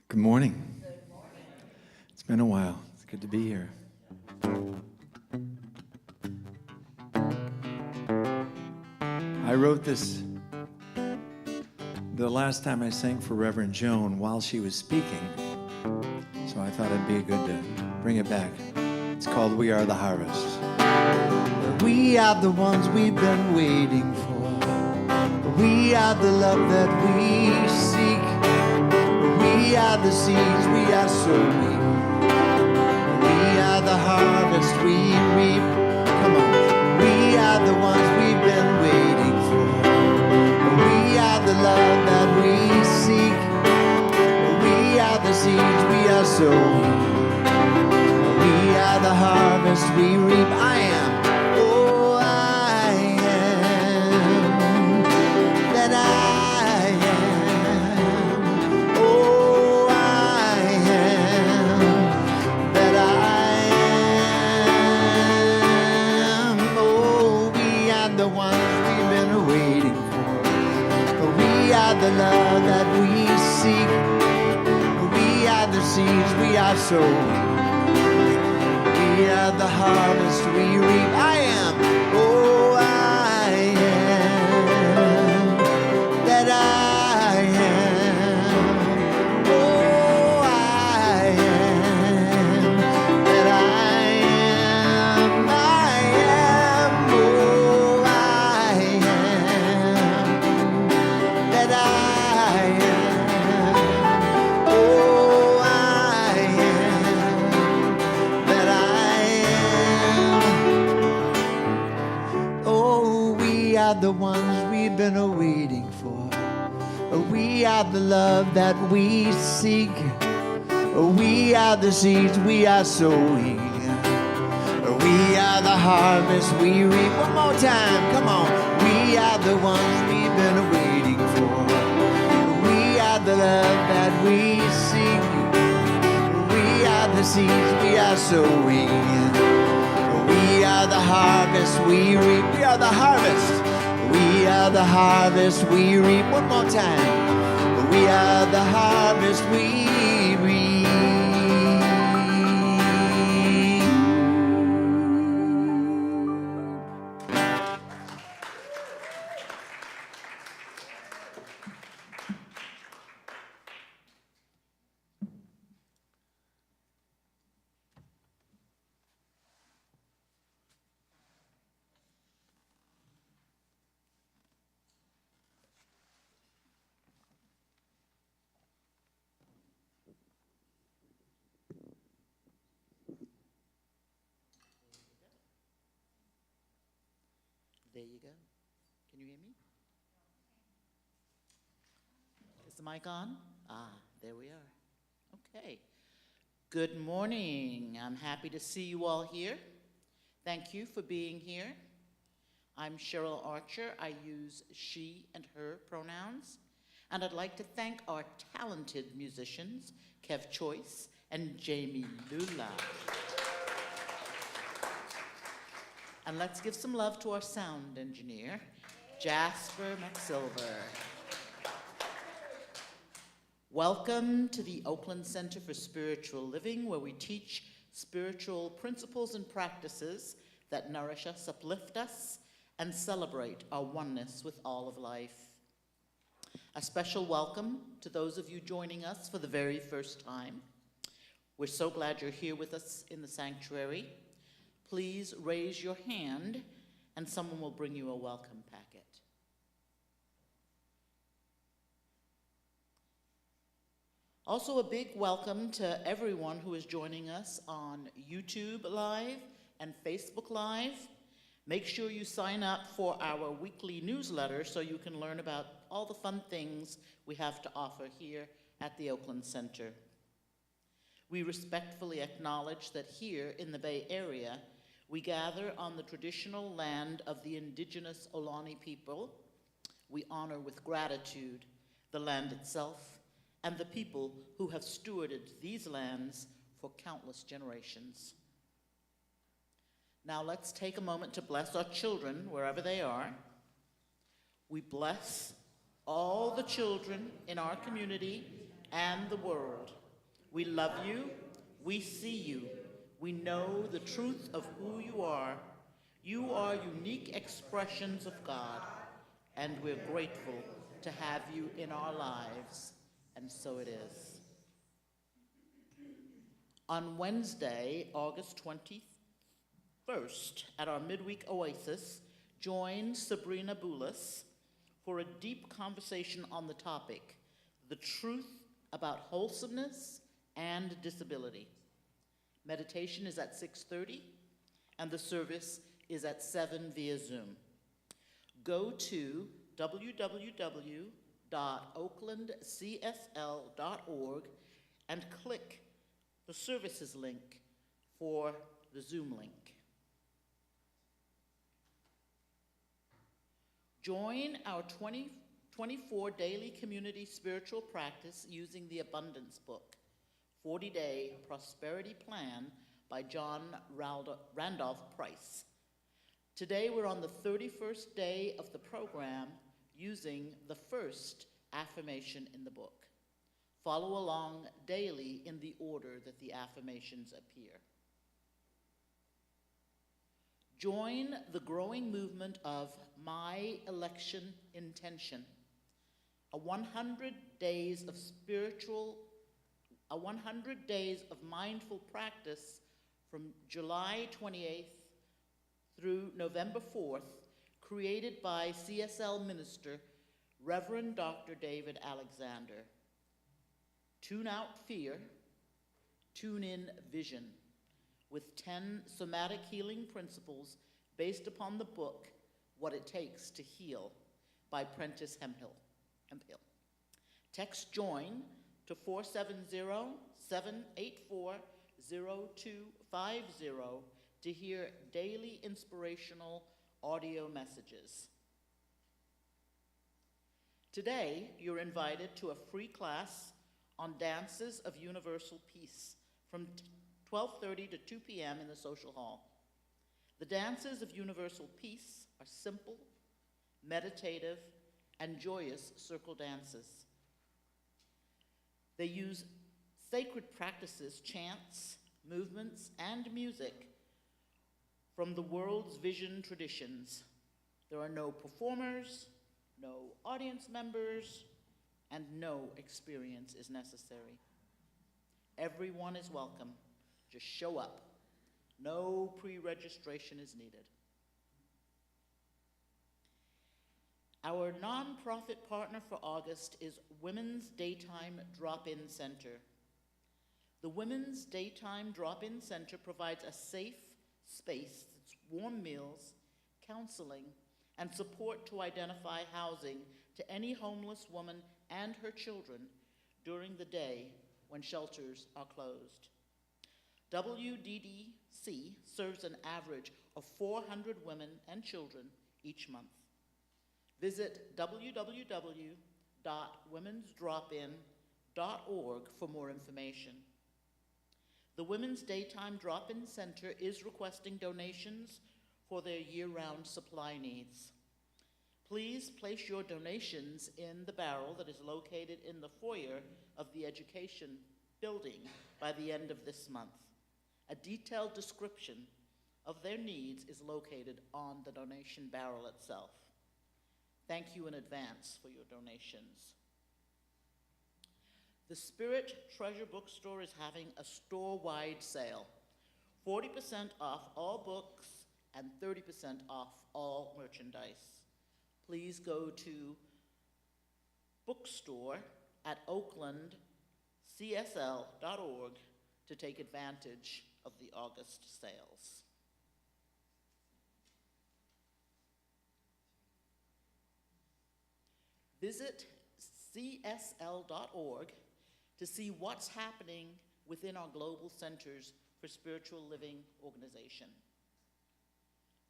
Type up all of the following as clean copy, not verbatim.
Good morning. It's been a while. It's good to be here. I wrote this the last time I sang for Reverend Joan while she was speaking, so I thought it'd be good to bring it back. It's called We Are the Harvest. We are the ones we've been waiting for. We are the love that we seek. We are the seeds we are sowing. We are the harvest we reap. Come on. We are the ones we've been waiting for. We are the love that we seek. We are the seeds we are sowing. We are the harvest we reap. I am. Oh, I am. That I am. Oh, I am. That I am. Oh, we are the ones we've been waiting for. We are the love that we seek. We are the seeds we are sowing. We are the harvest we reap. I am. Oh, I am. That I am. Oh, I am. That I am. I am. Oh, I am. That I am. Oh, I am. That I am. Oh, we are the ones we've been waiting for. We are the love that we seek. We are the seeds we are sowing. We are the harvest we reap. One more time, come on. We are the ones we've been waiting for. We are the love that we seek. We are the seeds we are sowing. We are the harvest we reap. We are the harvest. We are the harvest we reap. One more time. We are the harvest we reap. There you go. Can you hear me? Is the mic on? Ah, there we are. Okay. Good morning. I'm happy to see you all here. Thank you for being here. I'm Cheryl Archer. I use she and her pronouns. And I'd like to thank our talented musicians, Kev Choice and Jamie Lula. And let's give some love to our sound engineer, Jasper McSilver. Welcome to the Oakland Center for Spiritual Living, where we teach spiritual principles and practices that nourish us, uplift us, and celebrate our oneness with all of life. A special welcome to those of you joining us for the very first time. We're so glad you're here with us in the sanctuary. Please raise your hand and someone will bring you a welcome packet. Also, a big welcome to everyone who is joining us on YouTube Live and Facebook Live. Make sure you sign up for our weekly newsletter so you can learn about all the fun things we have to offer here at the Oakland Center. We respectfully acknowledge that here in the Bay Area, we gather on the traditional land of the indigenous Ohlone people. We honor with gratitude the land itself and the people who have stewarded these lands for countless generations. Now let's take a moment to bless our children wherever they are. We bless all the children in our community and the world. We love you. We see you. We know the truth of who you are. You are unique expressions of God, and we're grateful to have you in our lives, and so it is. On Wednesday, August 21st, at our midweek oasis, join Sabrina Boulis for a deep conversation on the topic, the truth about wholesomeness and disability. Meditation is at 6:30, and the service is at 7 via Zoom. Go to www.oaklandcsl.org and click the services link for the Zoom link. Join our 2024 daily community spiritual practice using the Abundance Book, 40-Day Prosperity Plan by John Randolph Price. Today we're on the 31st day of the program using the first affirmation in the book. Follow along daily in the order that the affirmations appear. Join the growing movement of My Election Intention, a 100 days of mindful practice from July 28th through November 4th, created by CSL Minister Reverend Dr. David Alexander. Tune out fear, tune in vision, with 10 somatic healing principles based upon the book, What It Takes to Heal, by Prentice Hemphill. Text JOIN to 470-784-0250 to hear daily inspirational audio messages. Today, you're invited to a free class on Dances of Universal Peace from 12:30 to 2 p.m. in the social hall. The Dances of Universal Peace are simple, meditative, and joyous circle dances. They use sacred practices, chants, movements, and music from the world's vision traditions. There are no performers, no audience members, and no experience is necessary. Everyone is welcome. Just show up. No pre-registration is needed. Our nonprofit partner for August is Women's Daytime Drop-In Center. The Women's Daytime Drop-In Center provides a safe space, warm meals, counseling, and support to identify housing to any homeless woman and her children during the day when shelters are closed. WDDC serves an average of 400 women and children each month. Visit www.womensdropin.org for more information. The Women's Daytime Drop-In Center is requesting donations for their year-round supply needs. Please place your donations in the barrel that is located in the foyer of the Education Building by the end of this month. A detailed description of their needs is located on the donation barrel itself. Thank you in advance for your donations. The Spirit Treasure Bookstore is having a store-wide sale. 40% off all books and 30% off all merchandise. Please go to bookstore at oaklandcsl.org to take advantage of the August sales. Visit csl.org to see what's happening within our global centers for spiritual living organization.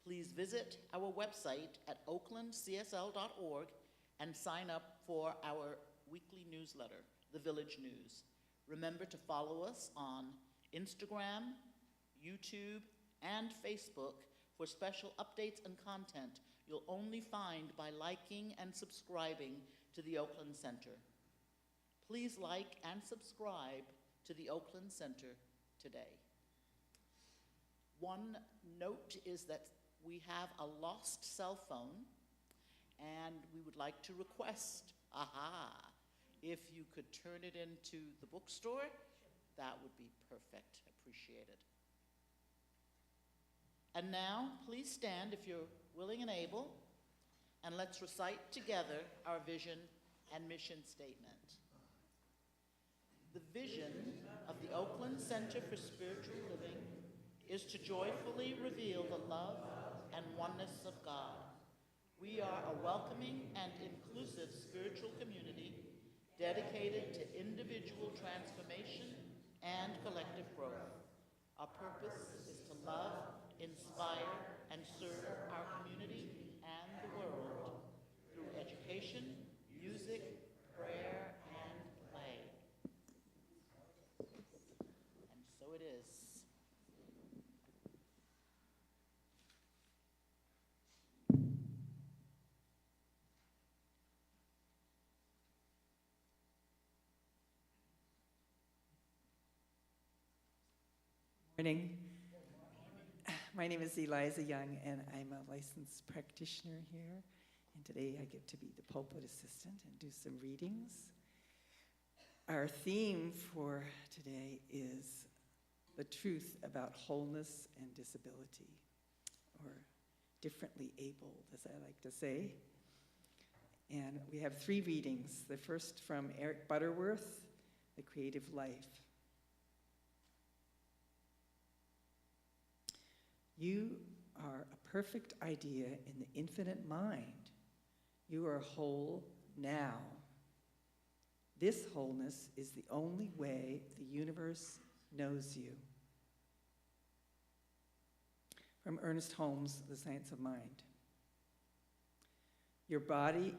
Please visit our website at oaklandcsl.org and sign up for our weekly newsletter, The Village News. Remember to follow us on Instagram, YouTube, and Facebook for special updates and content you'll only find by liking and subscribing to the Oakland Center. Please like and subscribe to the Oakland Center today. One note is that we have a lost cell phone, and we would like to request, if you could turn it into the bookstore, that would be perfect, appreciated. And now, please stand if you're willing and able, and let's recite together our vision and mission statement. The vision of the Oakland Center for Spiritual Living is to joyfully reveal the love and oneness of God. We are a welcoming and inclusive spiritual community dedicated to individual transformation and collective growth. Our purpose is to love, inspire, and serve our community and the world through education, music, prayer, and play. And so it is. Morning. My name is Eliza Young, and I'm a licensed practitioner here. And today I get to be the pulpit assistant and do some readings. Our theme for today is the truth about wholeness and disability, or differently abled, as I like to say. And we have 3 readings. The first from Eric Butterworth, The Creative Life. You are a perfect idea in the infinite mind. You are whole now. This wholeness is the only way the universe knows you. From Ernest Holmes, The Science of Mind. Your body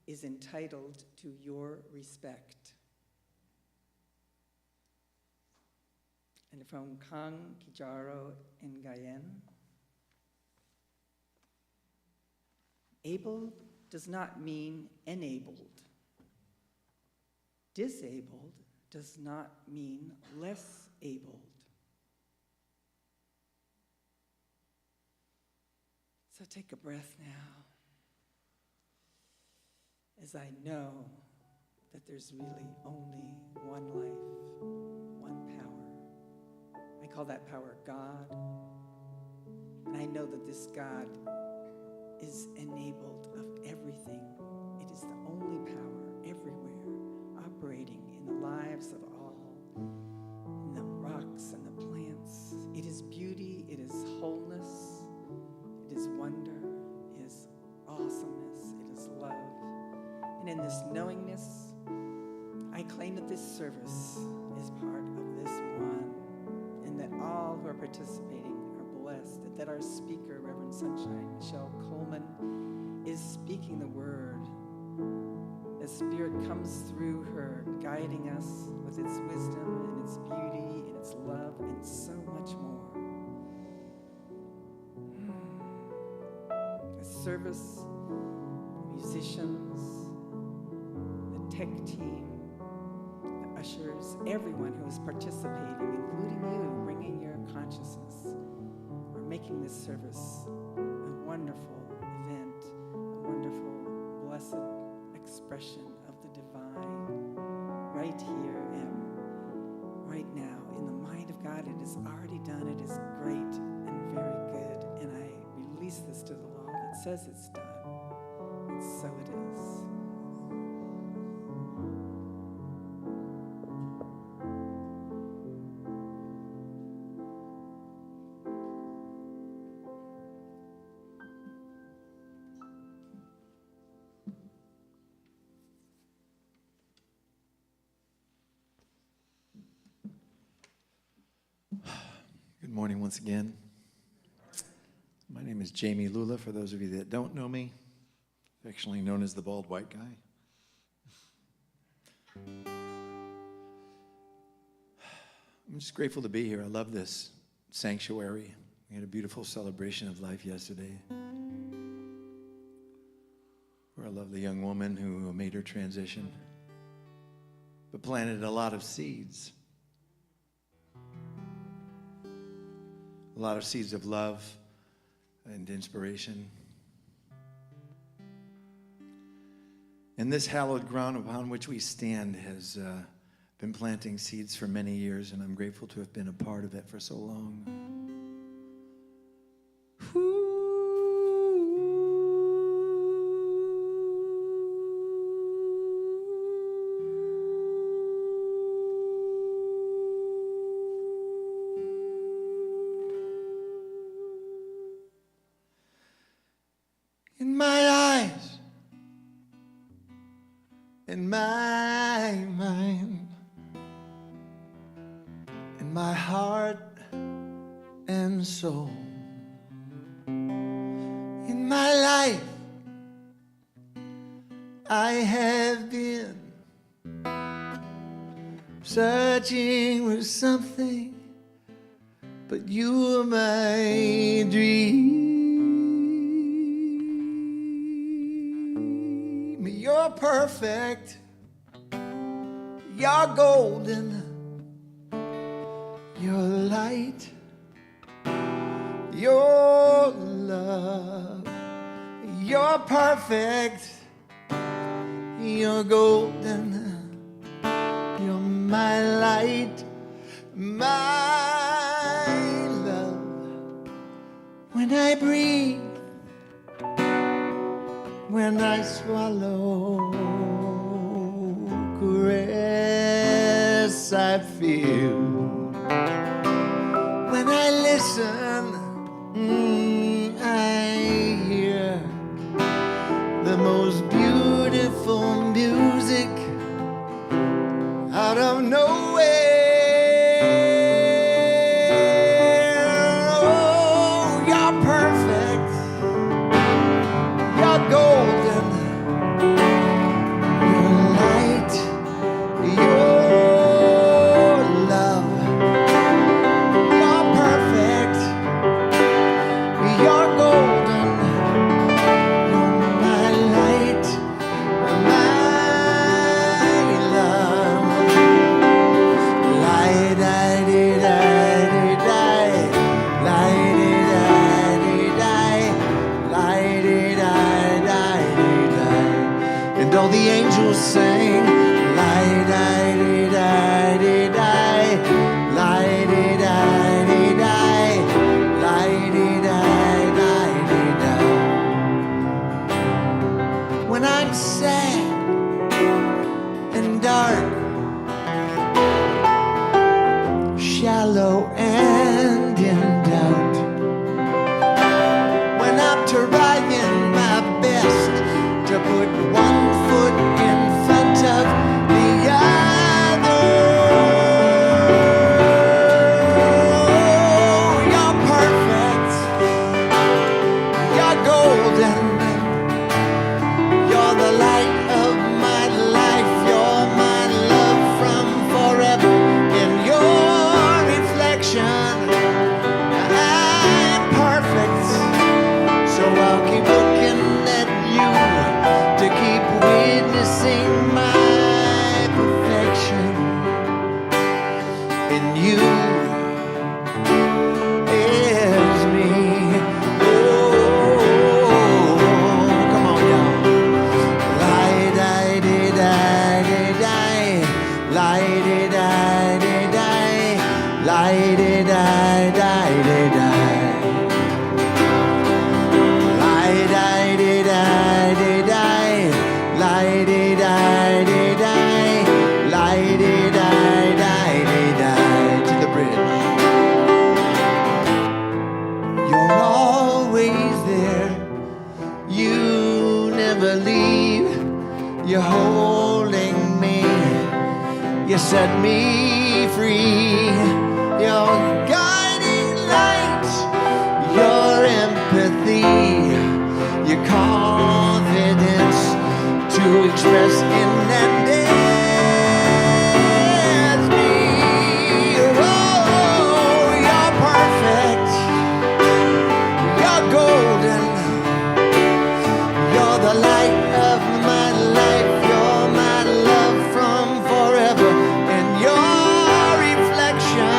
is entitled to your respect. And from Kang Kijaro Ngayen. Able does not mean enabled. Disabled does not mean less abled. So take a breath now, as I know that there's really only one life, one power. I call that power God. And I know that this God is enabled of everything. It is the only power everywhere, operating in the lives of all, in the rocks and the plants. It is beauty, it is wholeness, it is wonder, it is awesomeness, it is love. And in this knowingness, I claim that this service is part of this one, and that all who are participating are blessed, and that our speaker, Reverend Sunshine Michelle Coleman, is speaking the word. The Spirit comes through her, guiding us with its wisdom and its beauty and its love and so much more. The service, musicians, the tech team, the ushers, everyone who is participating, including you, bringing your consciousness, are making this service a wonderful event, a wonderful, blessed expression of the divine right here and right now. In the mind of God, it is already done. It is great and very good. And I release this to the law that says it's done. And so it is. Good morning once again. My name is Jamie Lula, for those of you that don't know me, affectionately known as the bald white guy. I'm just grateful to be here. I love this sanctuary. We had a beautiful celebration of life yesterday, for a lovely young woman who made her transition, but planted a lot of seeds a lot of seeds of love and inspiration. And this hallowed ground upon which we stand has been planting seeds for many years, and I'm grateful to have been a part of it for so long. In my eyes, in my mind, in my heart and soul, in my life, I have been searching for something, but you are my dream. You're perfect, you're golden, you're light, you're love, you're perfect, you're golden, you're my light, my love. When I breathe, when I swallow, caress I feel. When I listen, I hear the most beautiful music out of nowhere. Oh, you're perfect, you're golden, you're light, you're love, you're perfect, you're golden, you're my light, my love. Light-a-dee-da-dee-di, light-a-da-dee-di, light-a-da-da-dee-di. And all the angels sing, light-a-dee-da-dee-di, light-a-da-dee-di, light-a-da-da-dee-di. When I'm sad and dark, shallow and in doubt, when I'm trying my best to put one foot in front of the other. Oh, you're perfect, you're golden, you're the light of my life, you're my love from forever. In your reflection, I'm perfect, so I'll keep looking at you to keep witnessing my perfection. In you is me. Oh, come on, y'all. Light-a-dee-da-dee-di, light-a-da-dee-di, light-a-da-da-dee-di. Light-a-dee-da-dee-di, light-a-da-dee-di, light-a-da-da-dee-di. To the bridge. You're always there, you never leave, you're holding me, you set me free. Your guiding light, your empathy, your confidence to express in and dance me. Oh, you're perfect, you're golden, you're the light of my life, you're my love from forever. In your reflection,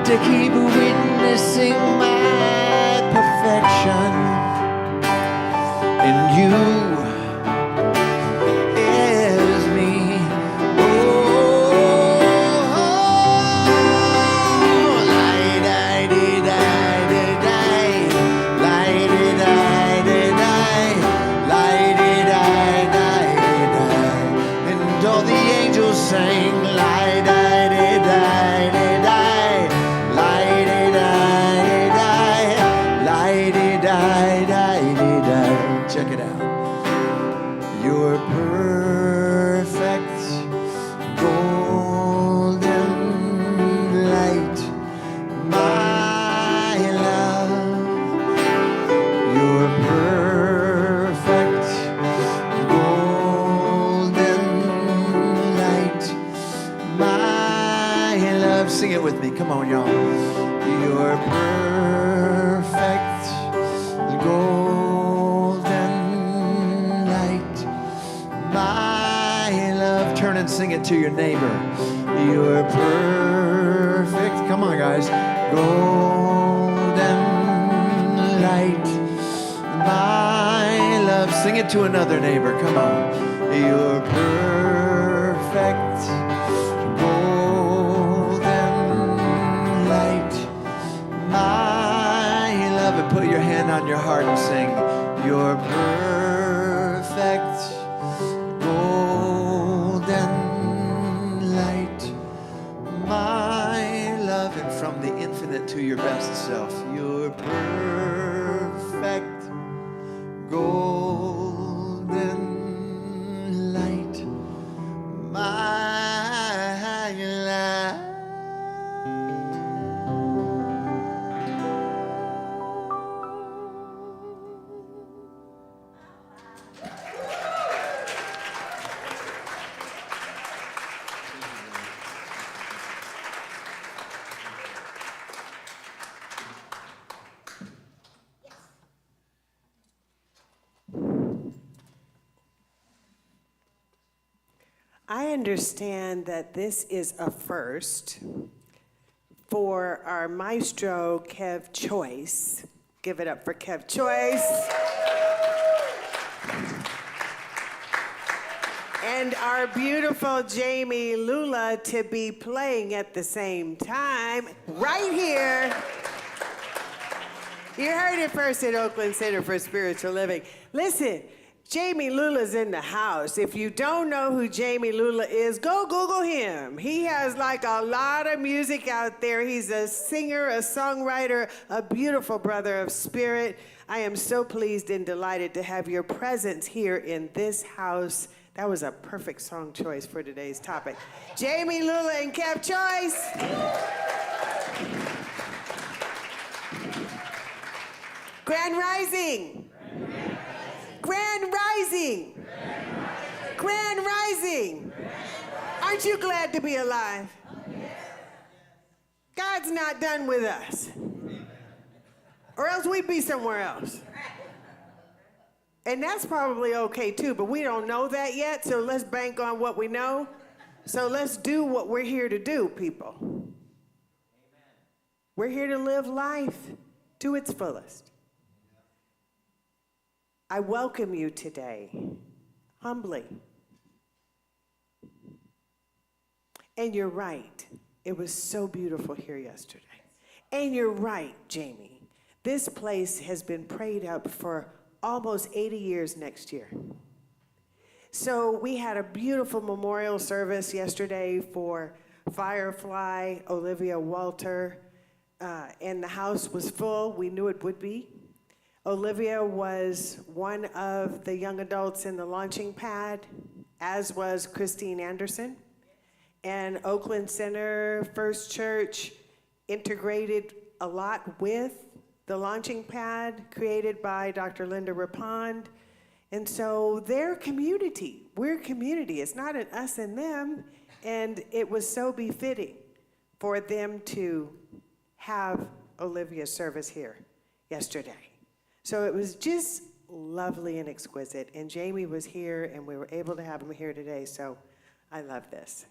to keep witnessing my perfection in you is me. Oh, light-a-dee-dee-dee-dee, light-a-dee-dee-dee-dee, light-a-dee-dee-dee-dee. And all the angels sang, light-a-dee-dee-dee-dee, light-a-dee-dee-dee, light-a-dee-dee-dee-dee. Check it out. You're perfect, golden light, my love. You're perfect, golden light, my love. Sing it with me. Come on, y'all. You're perfect, golden light, my love. Turn and sing it to your neighbor. You're perfect. Come on, guys. Golden light, my love. Sing it to another neighbor. Come on. You're perfect. Golden light, my love. And put your hand on your heart and sing. You're perfect. Golden light, my love. And from the infinite to your best self, you're perfect, golden light, my love. I understand that this is a first for our maestro, Kev Choice. Give it up for Kev Choice. And our beautiful Jamie Lula to be playing at the same time, right here. You heard it first at Oakland Center for Spiritual Living. Listen, Jamie Lula's in the house. If you don't know who Jamie Lula is, go Google him. He has like a lot of music out there. He's a singer, a songwriter, a beautiful brother of spirit. I am so pleased and delighted to have your presence here in this house. That was a perfect song choice for today's topic. Jamie Lula and Kev Choice. Grand Rising. Grand Rising. Grand Rising. Aren't you glad to be alive? God's not done with us. Or else we'd be somewhere else. And that's probably okay too, but we don't know that yet, so let's bank on what we know. So let's do what we're here to do, people. We're here to live life to its fullest. I welcome you today, humbly. And you're right, it was so beautiful here yesterday. And you're right, Jamie, this place has been prayed up for almost 80 years next year. So we had a beautiful memorial service yesterday for Firefly, Olivia Walter, and the house was full. We knew it would be. Olivia was one of the young adults in the launching pad, as was Christine Anderson. And Oakland Center First Church integrated a lot with the launching pad created by Dr. Linda Rapond. And so they're community. We're community. It's not an us and them. And it was so befitting for them to have Olivia's service here yesterday. So it was just lovely and exquisite. And Jamie was here, and we were able to have him here today. So I love this.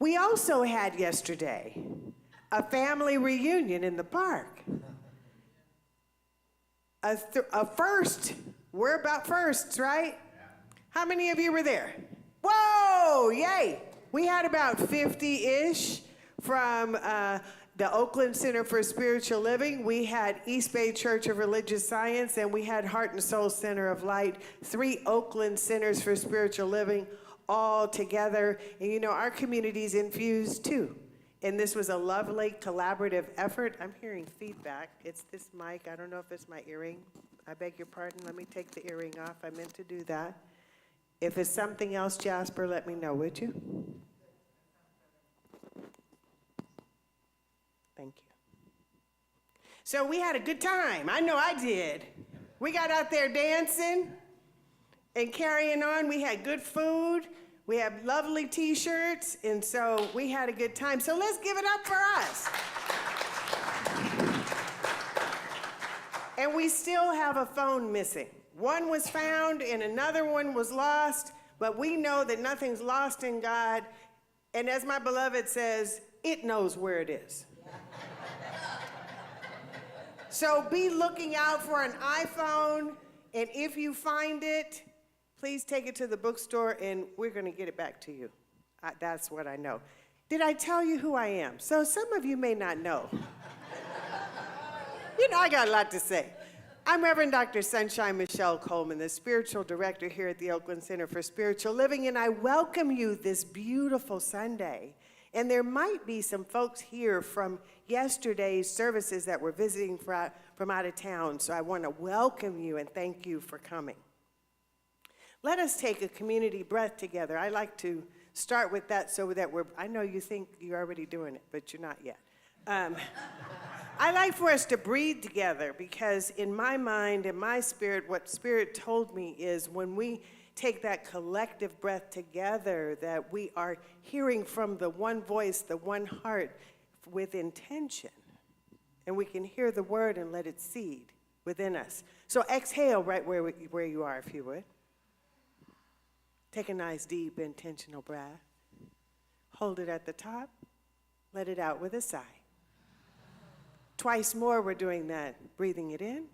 We also had yesterday a family reunion in the park. A first. We're about firsts, right? How many of you were there? Whoa, yay. We had about 50-ish from the Oakland Center for Spiritual Living. We had East Bay Church of Religious Science, and we had Heart and Soul Center of Light, 3 Oakland Centers for Spiritual Living all together. And you know, our community's infused too. And this was a lovely collaborative effort. I'm hearing feedback. It's this mic. I don't know if it's my earring. I beg your pardon. Let me take the earring off. I meant to do that. If it's something else, Jasper, let me know, would you? Thank you. So we had a good time. I know I did. We got out there dancing and carrying on. We had good food. We have lovely t-shirts, and so we had a good time. So let's give it up for us. And we still have a phone missing. One was found and another one was lost, but we know that nothing's lost in God. And as my beloved says, it knows where it is. So be looking out for an iPhone, and if you find it, please take it to the bookstore and we're going to get it back to you. That's what I know. Did I tell you who I am? So some of you may not know. You know, I got a lot to say. I'm Reverend Dr. Sunshine Michelle Coleman, the spiritual director here at the Oakland Center for Spiritual Living, and I welcome you this beautiful Sunday. And there might be some folks here from yesterday's services that were visiting from out of town, so I want to welcome you and thank you for coming. Let us take a community breath together. I like to start with that so that I know you think you're already doing it, but you're not yet. I like for us to breathe together because in my mind and my spirit, what Spirit told me is when we take that collective breath together, that we are hearing from the one voice, the one heart with intention. And we can hear the word and let it seed within us. So exhale right where you are, if you would. Take a nice, deep, intentional breath. Hold it at the top. Let it out with a sigh. Twice more, we're doing that. Breathing it in.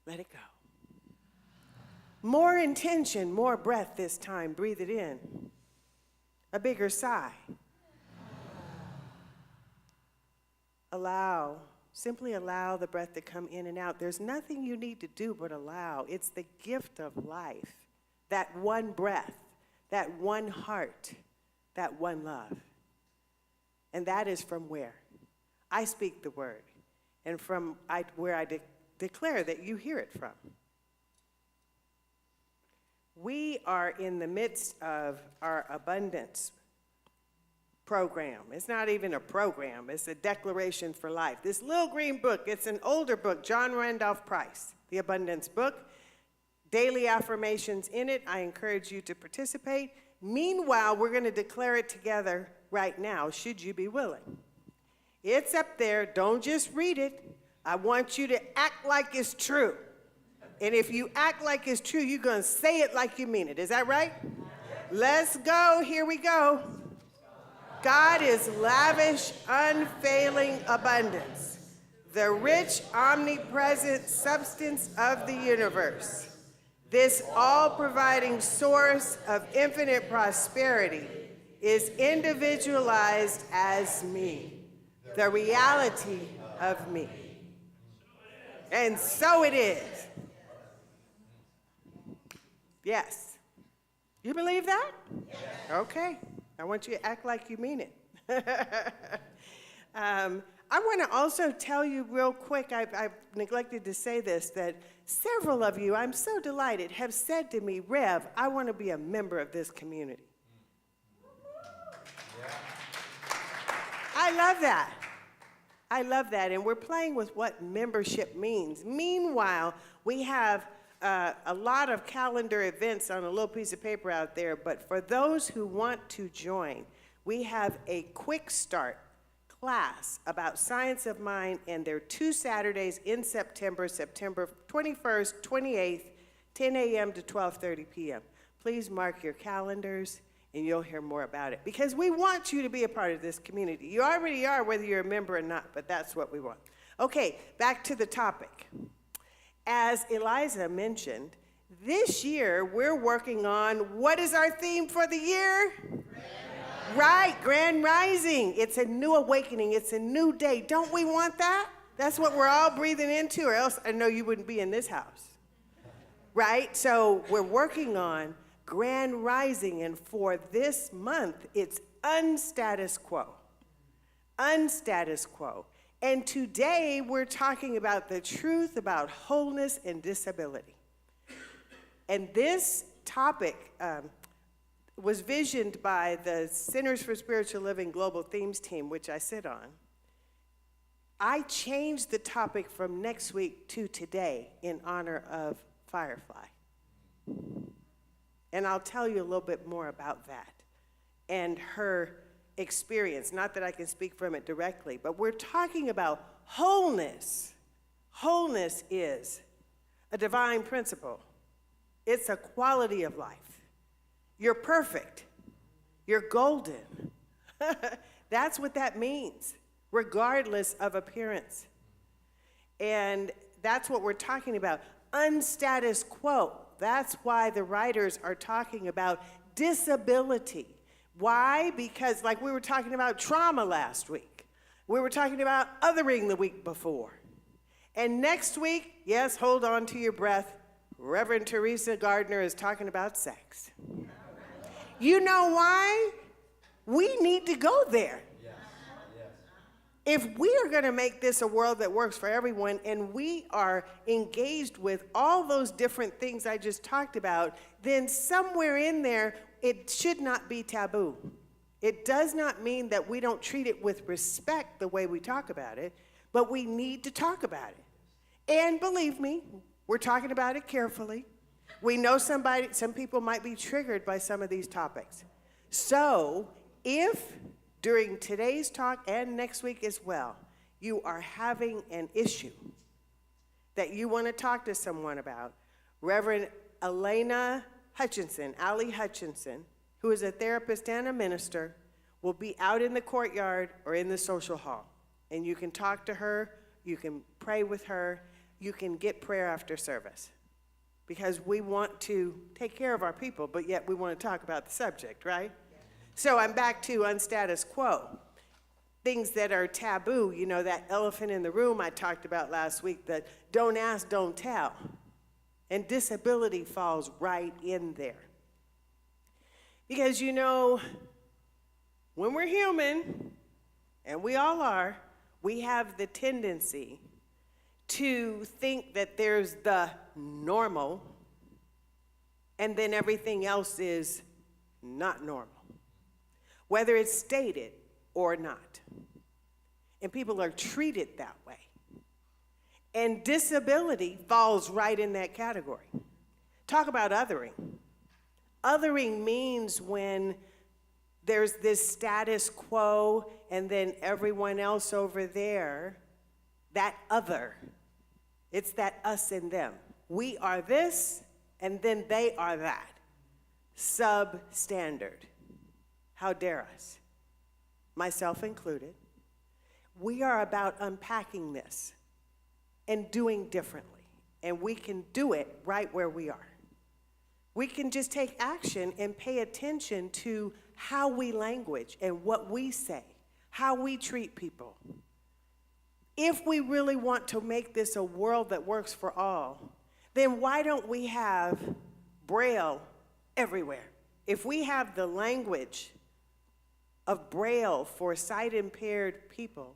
Let it go. More intention, more breath this time. Breathe it in. A bigger sigh. Simply allow the breath to come in and out. There's nothing you need to do but allow. It's the gift of life. That one breath, that one heart, that one love. And that is from where? I speak the word, and from where I declare that you hear it from. We are in the midst of our abundance program. It's not even a program, it's a declaration for life. This little green book, it's an older book, John Randolph Price, The Abundance Book. Daily affirmations in it. I encourage you to participate. Meanwhile, we're going to declare it together right now, should you be willing. It's up there. Don't just read it. I want you to act like it's true. And if you act like it's true, you're going to say it like you mean it. Is that right? Let's go. Here we go. God is lavish, unfailing abundance, the rich, omnipresent substance of the universe. This all-providing source of infinite prosperity is individualized as me, the reality of me. And so it is. Yes. You believe that? Yes. Okay. I want you to act like you mean it. I want to also tell you real quick, I've neglected to say this, that several of you, I'm so delighted, have said to me, Rev, I want to be a member of this community. Yeah. I love that. I love that, and we're playing with what membership means. Meanwhile, we have a lot of calendar events on a little piece of paper out there, but for those who want to join, we have a quick start class about science of mind, and there are 2 Saturdays in September, September 21st, 28th, 10 a.m. to 12:30 p.m. Please mark your calendars, and you'll hear more about it. Because we want you to be a part of this community. You already are, whether you're a member or not, but that's what we want. Okay, back to the topic. As Eliza mentioned, this year we're working on, what is our theme for the year? Right, Grand Rising. It's a new awakening. It's a new day. Don't we want that? That's what we're all breathing into, or else I know you wouldn't be in this house. Right? So we're working on Grand Rising, and for this month, it's unstatus quo. Unstatus quo. And today, we're talking about the truth about wholeness and disability. And this topic was visioned by the Centers for Spiritual Living Global Themes team, which I sit on. I changed the topic from next week to today in honor of Firefly. And I'll tell you a little bit more about that and her experience. Not that I can speak from it directly, but we're talking about wholeness. Wholeness is a divine principle. It's a quality of life. You're perfect. You're golden. That's what that means, regardless of appearance. And that's what we're talking about. Unstatus quo. That's why the writers are talking about disability. Why? Because like we were talking about trauma last week. We were talking about othering the week before. And next week, yes, hold on to your breath, Reverend Teresa Gardner is talking about sex. You know why? We need to go there. If we are going to make this a world that works for everyone, and we are engaged with all those different things I just talked about, then somewhere in there, it should not be taboo. It does not mean that we don't treat it with respect the way we talk about it, but we need to talk about it. And believe me, we're talking about it carefully. We know some people might be triggered by some of these topics. So if during today's talk and next week as well, you are having an issue that you want to talk to someone about, Reverend Elena Hutchinson, Allie Hutchinson, who is a therapist and a minister, will be out in the courtyard or in the social hall. And you can talk to her, you can pray with her, you can get prayer after service. Because we want to take care of our people, but yet we want to talk about the subject, right? So I'm back to unstatus quo. Things that are taboo, you know, that elephant in the room I talked about last week, that don't ask, don't tell. And disability falls right in there. Because, you know, when we're human, and we all are, we have the tendency to think that there's the normal, and then everything else is not normal, whether it's stated or not. And people are treated that way. And disability falls right in that category. Talk about othering. Othering means when there's this status quo and then everyone else over there, that other. It's that us and them. We are this, and then they are that. Substandard. How dare us? Myself included. We are about unpacking this and doing differently. And we can do it right where we are. We can just take action and pay attention to how we language and what we say, how we treat people. If we really want to make this a world that works for all, then why don't we have Braille everywhere? If we have the language of Braille for sight-impaired people,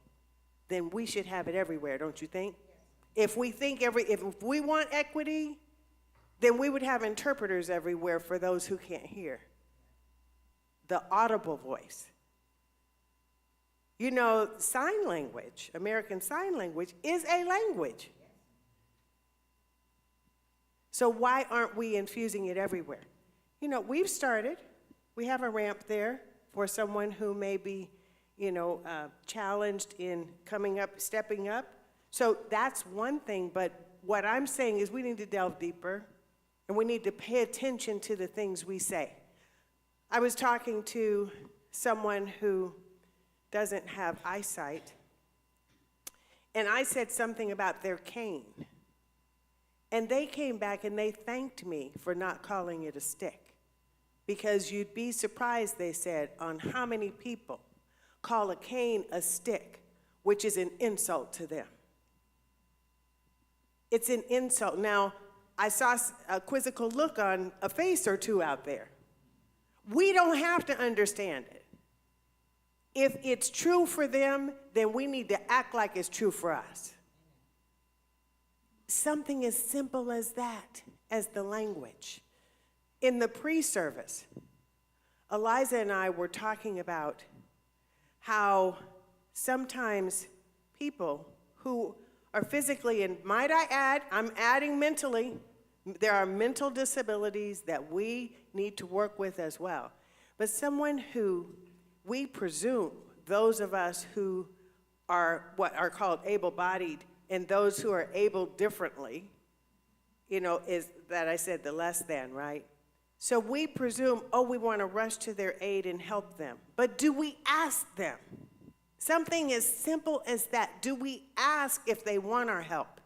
then we should have it everywhere, don't you think? If we want equity, then we would have interpreters everywhere for those who can't hear. The audible voice. You know, sign language, American Sign Language, is a language. So why aren't we infusing it everywhere? You know, we've started. We have a ramp there for someone who may be, challenged in coming up, stepping up. So that's one thing, but what I'm saying is we need to delve deeper, and we need to pay attention to the things we say. I was talking to someone who doesn't have eyesight, and I said something about their cane. And they came back and they thanked me for not calling it a stick. Because you'd be surprised, they said, on how many people call a cane a stick, which is an insult to them. It's an insult. Now, I saw a quizzical look on a face or two out there. We don't have to understand it. If it's true for them, then we need to act like it's true for us. Something as simple as that, as the language. In the pre-service, Eliza and I were talking about how sometimes people who are physically, and might I add, I'm adding mentally, there are mental disabilities that we need to work with as well. But someone who we presume, those of us who are what are called able-bodied, and those who are able differently, is that I said the less than, right? So we presume, we want to rush to their aid and help them. But do we ask them? Something as simple as that. Do we ask if they want our help?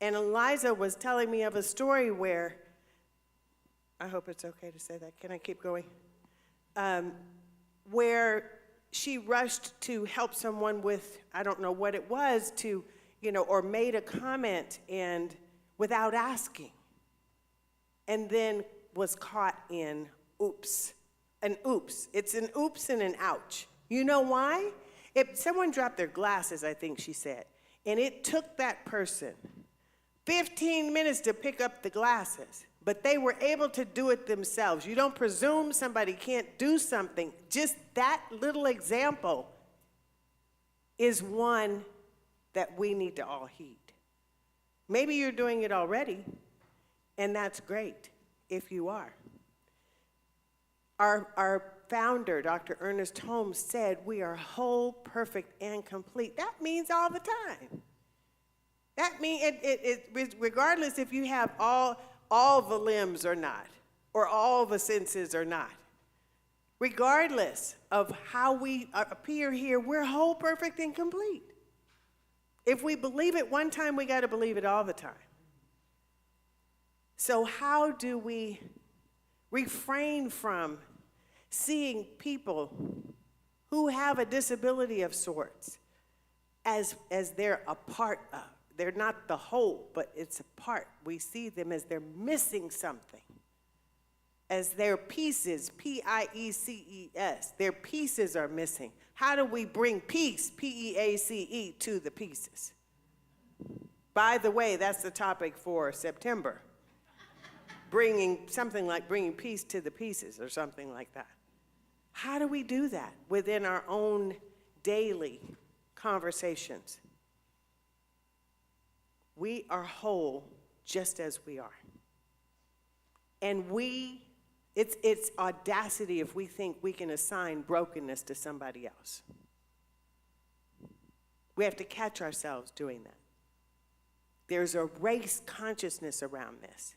And Eliza was telling me of a story where, I hope it's okay to say that. Can I keep going? Where she rushed to help someone with, I don't know what it was, or made a comment and without asking, and then was caught in oops. An oops. It's an oops and an ouch. You know why? If someone dropped their glasses, I think she said, and it took that person 15 minutes to pick up the glasses, but they were able to do it themselves. You don't presume somebody can't do something. Just that little example is one that we need to all heed. Maybe you're doing it already, and that's great if you are. Our founder, Dr. Ernest Holmes, said we are whole, perfect, and complete. That means all the time. That means regardless if you have all the limbs or not, or all the senses or not. Regardless of how we appear here, we're whole, perfect, and complete. If we believe it one time, we got to believe it all the time. So how do we refrain from seeing people who have a disability of sorts as they're a part of? They're not the whole, but it's a part. We see them as they're missing something, as their pieces, P-I-E-C-E-S, their pieces are missing. How do we bring peace, P-E-A-C-E, to the pieces? By the way, that's the topic for September. Bringing peace to the pieces or something like that. How do we do that within our own daily conversations? We are whole just as we are. And it's audacity if we think we can assign brokenness to somebody else. We have to catch ourselves doing that. There's a race consciousness around this.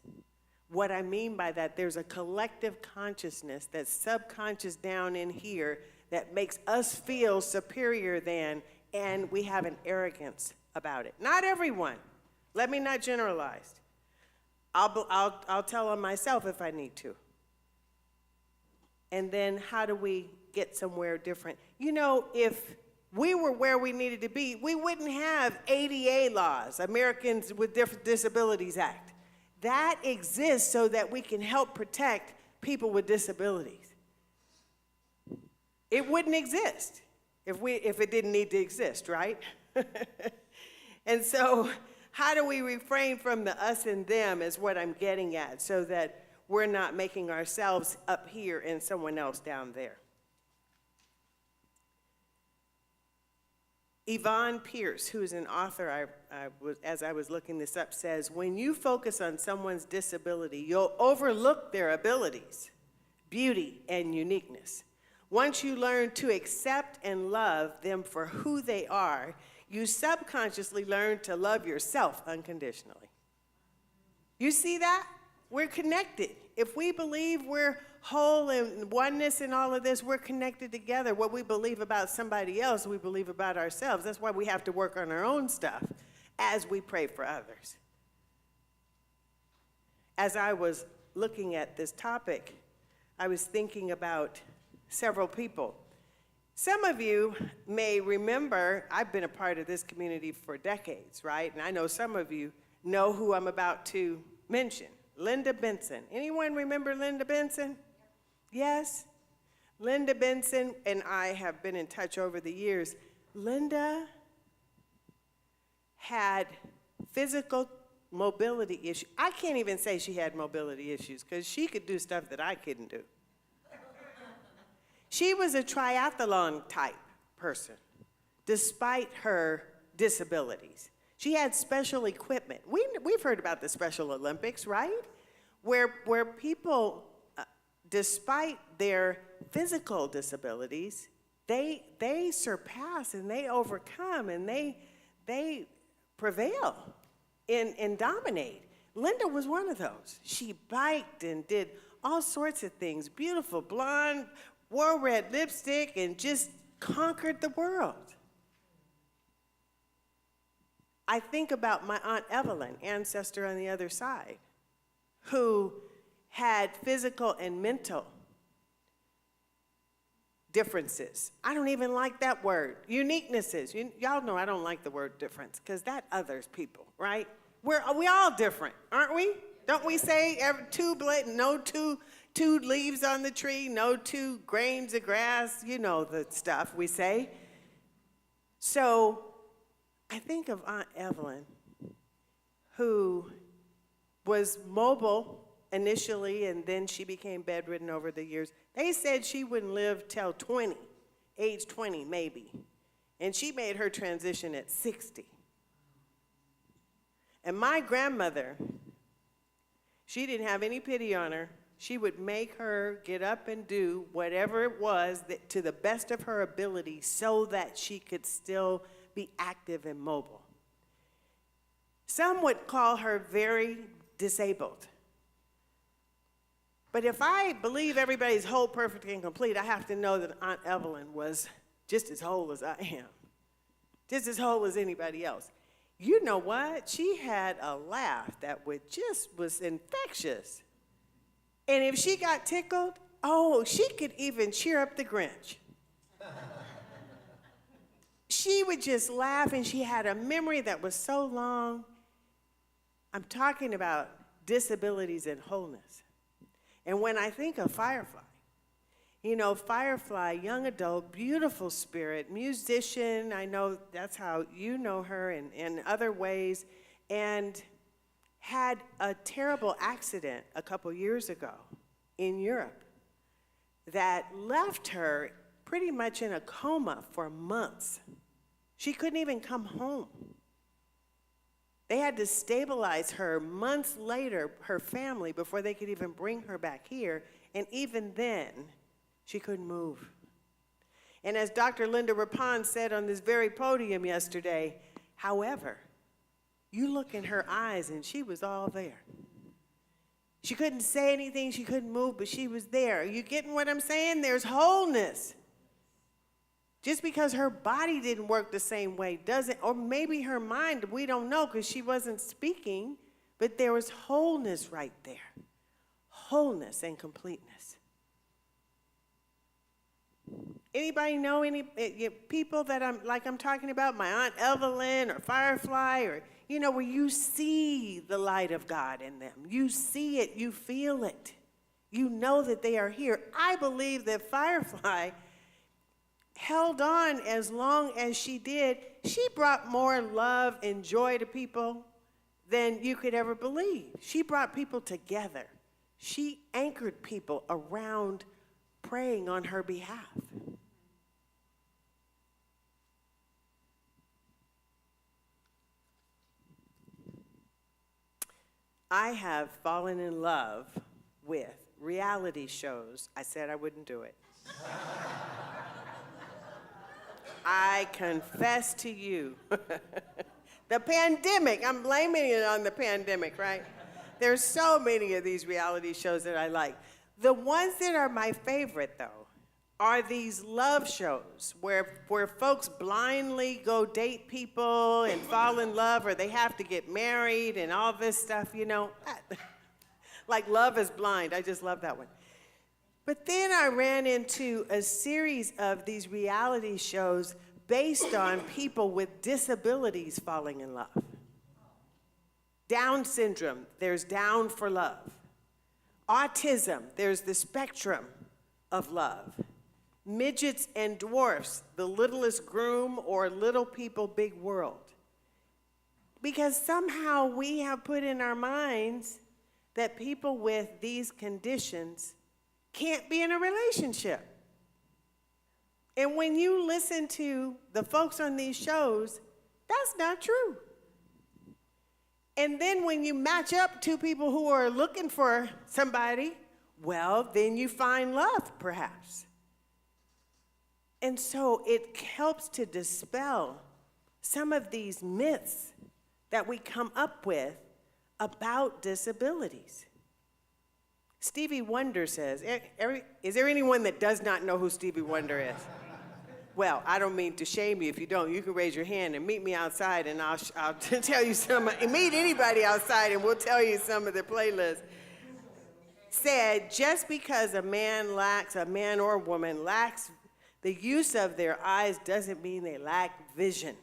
What I mean by that, there's a collective consciousness that's subconscious down in here that makes us feel superior than, and we have an arrogance about it. Not everyone. Let me not generalize. I'll tell on myself if I need to. And then how do we get somewhere different? If we were where we needed to be, we wouldn't have ADA laws, Americans with Disabilities Act. That exists so that we can help protect people with disabilities. It wouldn't exist if it didn't need to exist, right? And so how do we refrain from the us and them is what I'm getting at, so that we're not making ourselves up here and someone else down there. Yvonne Pierce, who's an author, as I was looking this up, says, when you focus on someone's disability, you'll overlook their abilities, beauty, and uniqueness. Once you learn to accept and love them for who they are, you subconsciously learn to love yourself unconditionally. You see that? We're connected. If we believe we're whole and oneness and all of this, we're connected together. What we believe about somebody else, we believe about ourselves. That's why we have to work on our own stuff as we pray for others. As I was looking at this topic, I was thinking about several people. Some of you may remember, I've been a part of this community for decades, right? And I know some of you know who I'm about to mention. Linda Benson. Anyone remember Linda Benson? Yes? Linda Benson and I have been in touch over the years. Linda had physical mobility issues. I can't even say she had mobility issues because she could do stuff that I couldn't do. She was a triathlon type person, despite her disabilities. She had special equipment. We've heard about the Special Olympics, right? Where people, despite their physical disabilities, they surpass and they overcome and they prevail and dominate. Linda was one of those. She biked and did all sorts of things. Beautiful, blonde, wore red lipstick, and just conquered the world. I think about my Aunt Evelyn, ancestor on the other side, who had physical and mental differences. I don't even like that word. Uniquenesses. Y'all know I don't like the word difference because that others people, right? We all different, aren't we? Don't we say no two leaves on the tree, no two grains of grass, you know the stuff we say. So I think of Aunt Evelyn, who was mobile initially, and then she became bedridden over the years. They said she wouldn't live till 20, age 20 maybe. And she made her transition at 60. And my grandmother, she didn't have any pity on her. She would make her get up and do whatever it was that, to the best of her ability so that she could still be active and mobile. Some would call her very disabled. But if I believe everybody's whole, perfect, and complete, I have to know that Aunt Evelyn was just as whole as I am, just as whole as anybody else. You know what? She had a laugh that was infectious. And if she got tickled, she could even cheer up the Grinch. She would just laugh, and she had a memory that was so long. I'm talking about disabilities and wholeness. And when I think of Firefly, Firefly, young adult, beautiful spirit, musician, I know that's how you know her in other ways, and had a terrible accident a couple years ago in Europe that left her pretty much in a coma for months. She couldn't even come home. They had to stabilize her months later, her family, before they could even bring her back here. And even then, she couldn't move. And as Dr. Linda Rapon said on this very podium yesterday, however, you look in her eyes and she was all there. She couldn't say anything, she couldn't move, but she was there. Are you getting what I'm saying? There's wholeness. Just because her body didn't work the same way doesn't, or maybe her mind, we don't know because she wasn't speaking, but there was wholeness right there. Wholeness and completeness. Anybody know any people that I'm talking about? My Aunt Evelyn or Firefly, or, where you see the light of God in them. You see it, you feel it. You know that they are here. I believe that Firefly held on as long as she did. She brought more love and joy to people than you could ever believe. She brought people together. She anchored people around praying on her behalf. I have fallen in love with reality shows. I said I wouldn't do it. I confess to you. The pandemic, I'm blaming it on the pandemic, right? There's so many of these reality shows that I like. The ones that are my favorite, though, are these love shows where folks blindly go date people and fall in love, or they have to get married and all this stuff, you know. Like Love is Blind. I just love that one. But then I ran into a series of these reality shows based on people with disabilities falling in love. Down syndrome, there's Down for Love. Autism, there's the spectrum of love. Midgets and dwarfs, The Littlest Groom, or Little People, Big World. Because somehow we have put in our minds that people with these conditions can't be in a relationship. And when you listen to the folks on these shows, that's not true. And then when you match up two people who are looking for somebody, well, then you find love, perhaps. And so it helps to dispel some of these myths that we come up with about disabilities. Stevie Wonder says, is there anyone that does not know who Stevie Wonder is? Well, I don't mean to shame you if you don't. You can raise your hand and meet me outside, and I'll tell you some, meet anybody outside, and we'll tell you some of the playlists. Said, just because a man or woman lacks the use of their eyes doesn't mean they lack vision.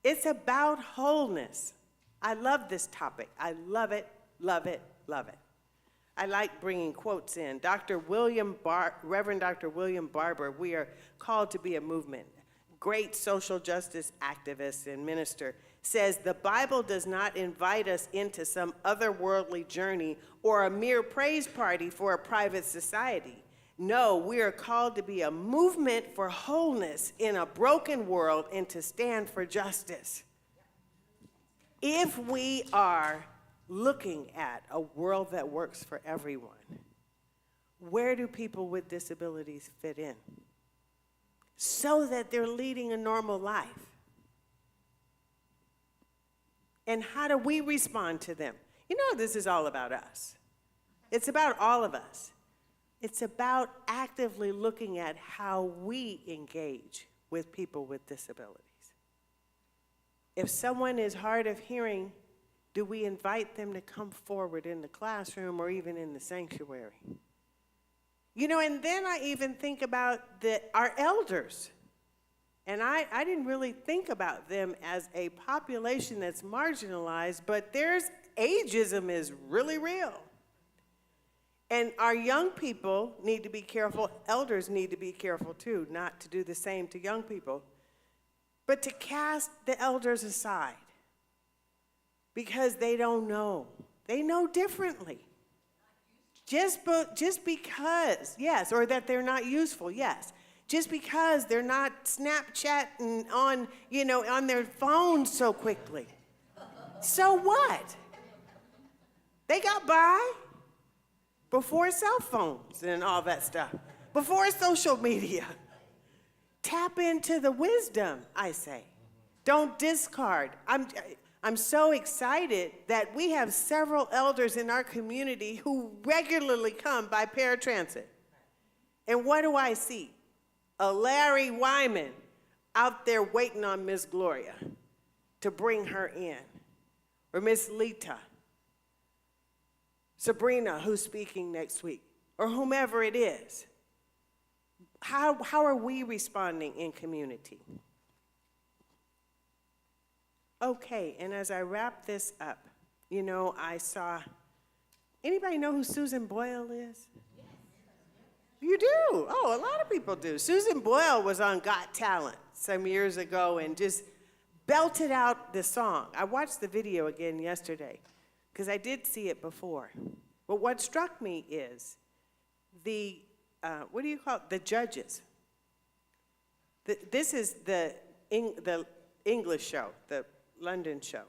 It's about wholeness. I love this topic. I love it, love it, love it. I like bringing quotes in. Reverend Dr. William Barber, we are called to be a movement. Great social justice activist and minister, says the Bible does not invite us into some otherworldly journey or a mere praise party for a private society. No, we are called to be a movement for wholeness in a broken world and to stand for justice. If we are looking at a world that works for everyone, where do people with disabilities fit in? So that they're leading a normal life. And how do we respond to them? You know, this is all about us. It's about all of us. It's about actively looking at how we engage with people with disabilities. If someone is hard of hearing, do we invite them to come forward in the classroom or even in the sanctuary? You know, and then I even think about our elders. And I didn't really think about them as a population that's marginalized, but ageism is really real. And our young people need to be careful. Elders need to be careful too, not to do the same to young people, but to cast the elders aside because they don't know. They know differently. Just because, yes, or that they're not useful, yes. Just because they're not Snapchatting on their phones so quickly. So what? They got by before cell phones and all that stuff, before social media. Tap into the wisdom, I say. Don't discard. I'm so excited that we have several elders in our community who regularly come by paratransit. And what do I see? A Larry Wyman out there waiting on Miss Gloria to bring her in, or Miss Lita, Sabrina, who's speaking next week, or whomever it is. How are we responding in community? Okay, and as I wrap this up, I saw, anybody know who Susan Boyle is? You do? Oh, a lot of people do. Susan Boyle was on Got Talent some years ago and just belted out the song. I watched the video again yesterday because I did see it before. But what struck me is the judges. This is the English show, the London show.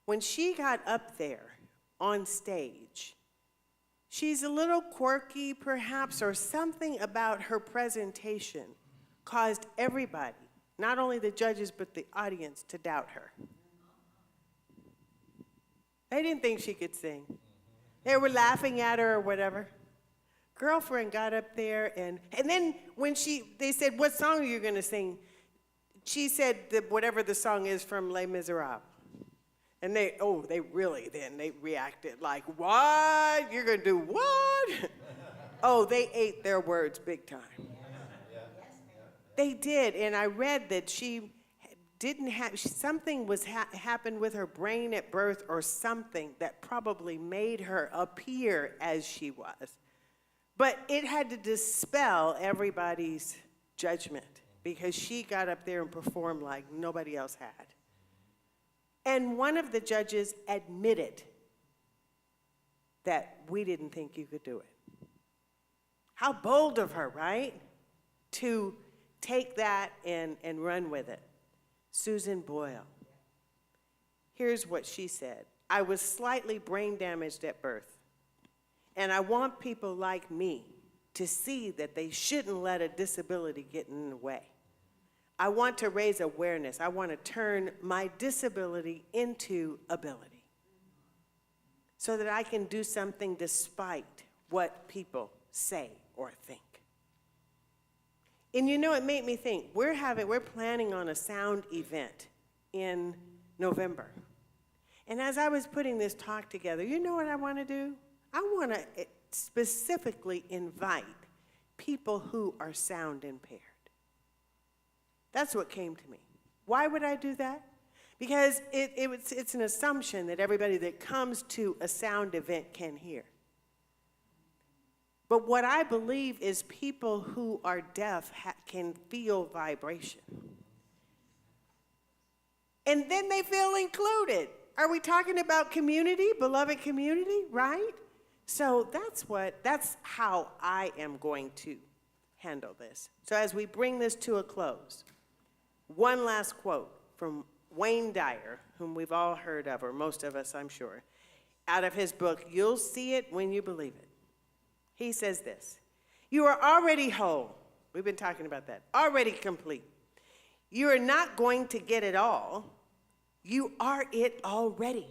When she got up there on stage, she's a little quirky, perhaps, or something about her presentation caused everybody, not only the judges, but the audience, to doubt her. They didn't think she could sing. They were laughing at her or whatever. Girlfriend got up there, and then when they said, what song are you going to sing? She said that whatever the song is from Les Miserables. And they reacted like, what? You're going to do what? Oh, they ate their words big time. They did, and I read that she didn't have, something was happened with her brain at birth or something that probably made her appear as she was. But it had to dispel everybody's judgment because she got up there and performed like nobody else had. And one of the judges admitted that we didn't think you could do it. How bold of her, right? To take that and run with it. Susan Boyle. Here's what she said. I was slightly brain damaged at birth, and I want people like me to see that they shouldn't let a disability get in the way. I want to raise awareness. I want to turn my disability into ability so that I can do something despite what people say or think. And you know, it made me think, we're planning on a sound event in November. And as I was putting this talk together, you know what I want to do? I want to specifically invite people who are sound impaired. That's what came to me. Why would I do that? Because it's an assumption that everybody that comes to a sound event can hear. But what I believe is people who are deaf can feel vibration. And then they feel included. Are we talking about community, beloved community, right? So that's how I am going to handle this. So as we bring this to a close, one last quote from Wayne Dyer, whom we've all heard of, or most of us, I'm sure, out of his book, You'll See It When You Believe It. He says this, you are already whole. We've been talking about that. Already complete. You are not going to get it all. You are it already.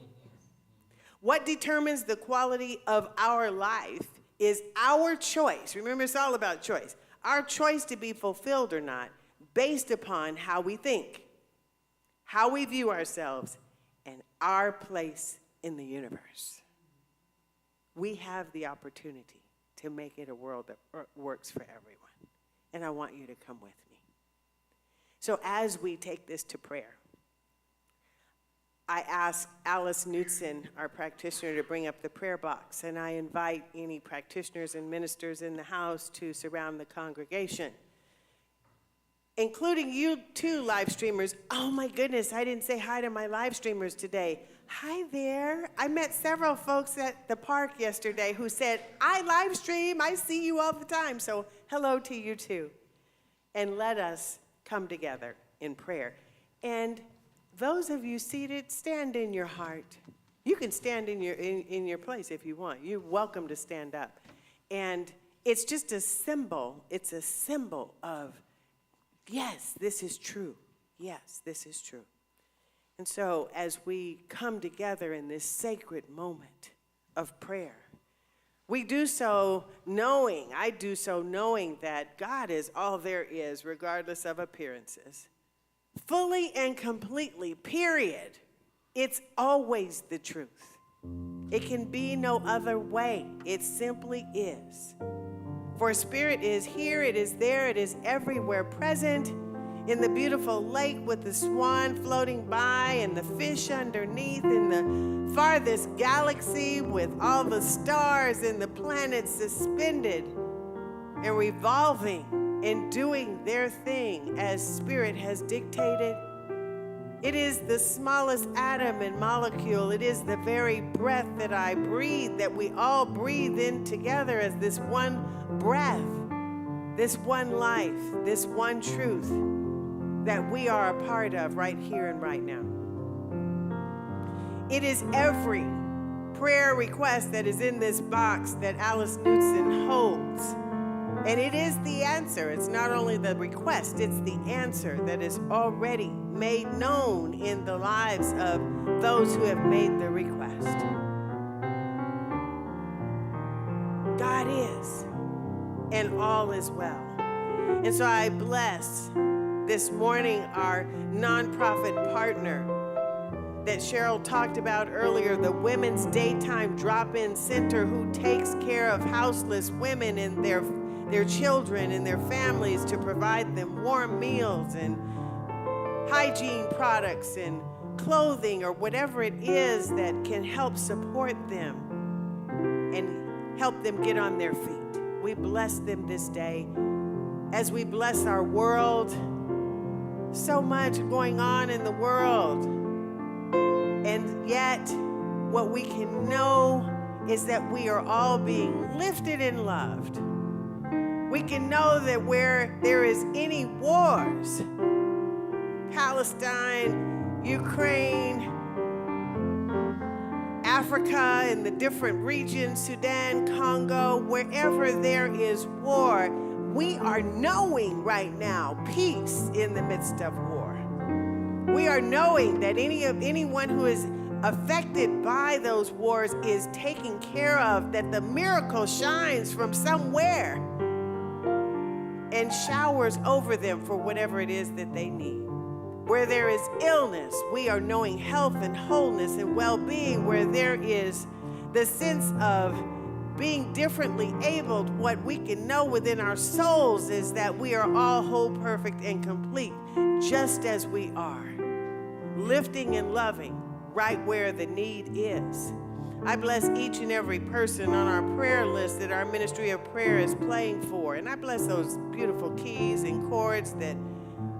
What determines the quality of our life is our choice. Remember, it's all about choice. Our choice to be fulfilled or not, based upon how we think, how we view ourselves, and our place in the universe. We have the opportunity to make it a world that works for everyone. And I want you to come with me. So as we take this to prayer, I ask Alice Knudsen, our practitioner, to bring up the prayer box, and I invite any practitioners and ministers in the house to surround the congregation, including you too, live streamers. Oh my goodness, I didn't say hi to my live streamers today. Hi there. I met several folks at the park yesterday who said, I live stream, I see you all the time. So hello to you too. And let us come together in prayer. And those of you seated, stand in your heart. You can stand in your place if you want. You're welcome to stand up. And it's just a symbol. It's a symbol of, yes, this is true. Yes, this is true. And so as we come together in this sacred moment of prayer, we do so knowing, I do so knowing that God is all there is, regardless of appearances. Fully and completely, period. It's always the truth. It can be no other way. It simply is. For Spirit is here, it is there, it is everywhere present. In the beautiful lake with the swan floating by and the fish underneath, in the farthest galaxy with all the stars and the planets suspended and revolving and doing their thing as Spirit has dictated. It is the smallest atom and molecule. It is the very breath that I breathe, that we all breathe in together as this one breath, this one life, this one truth that we are a part of right here and right now. It is every prayer request that is in this box that Alice Knudsen holds. And it is the answer. It's not only the request, it's the answer that is already made known in the lives of those who have made the request. and all is well. And so I bless this morning our nonprofit partner that Cheryl talked about earlier, the Women's Daytime Drop-In Center, who takes care of houseless women and their children and their families to provide them warm meals and hygiene products and clothing or whatever it is that can help support them and help them get on their feet. We bless them this day as we bless our world. So much going on in the world. And yet, what we can know is that we are all being lifted and loved. We can know that where there is any wars, Palestine, Ukraine, Africa and the different regions, Sudan, Congo, wherever there is war, we are knowing right now peace in the midst of war. We are knowing that anyone who is affected by those wars is taken care of, that the miracle shines from somewhere and showers over them for whatever it is that they need. Where there is illness, we are knowing health and wholeness and well-being. Where there is the sense of being differently abled, what we can know within our souls is that we are all whole, perfect, and complete, just as we are, lifting and loving right where the need is. I bless each and every person on our prayer list that our ministry of prayer is playing for. And I bless those beautiful keys and chords that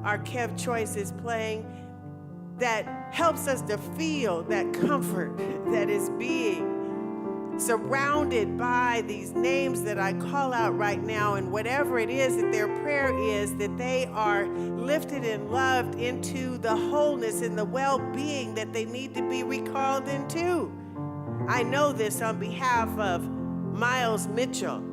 our Kev Choice is playing that helps us to feel that comfort that is being surrounded by these names that I call out right now, and whatever it is that their prayer is, that they are lifted and loved into the wholeness and the well-being that they need to be recalled into. I know this on behalf of Miles Mitchell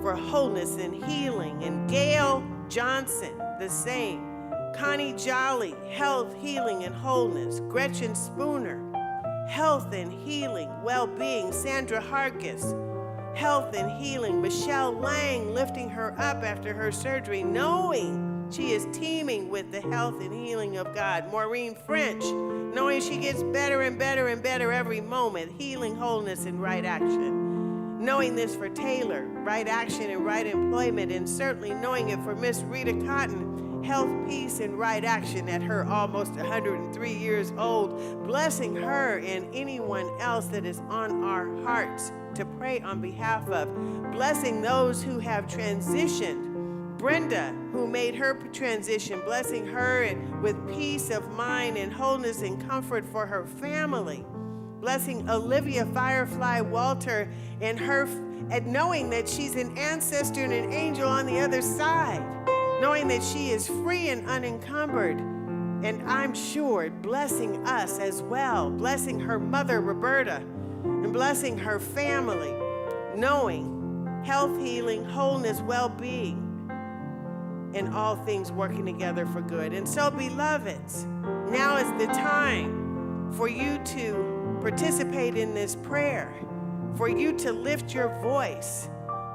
for wholeness and healing, and Gail Johnson, the same. Connie Jolly, health, healing, and wholeness. Gretchen Spooner, health and healing, well-being. Sandra Harkis, health and healing. Michelle Lang, lifting her up after her surgery, knowing she is teaming with the health and healing of God. Maureen French, knowing she gets better and better and better every moment. Healing, wholeness, and right action. Knowing this for Taylor, right action and right employment, and certainly knowing it for Miss Rita Cotton, health, peace, and right action at her almost 103 years old, blessing her and anyone else that is on our hearts to pray on behalf of, blessing those who have transitioned. Brenda, who made her transition, blessing her with peace of mind and wholeness and comfort for her family, blessing Olivia Firefly Walter and her, and knowing that she's an ancestor and an angel on the other side, knowing that she is free and unencumbered, and I'm sure blessing us as well, blessing her mother, Roberta, and blessing her family, knowing health, healing, wholeness, well-being, and all things working together for good. And so, beloveds, now is the time for you to participate in this prayer, for you to lift your voice,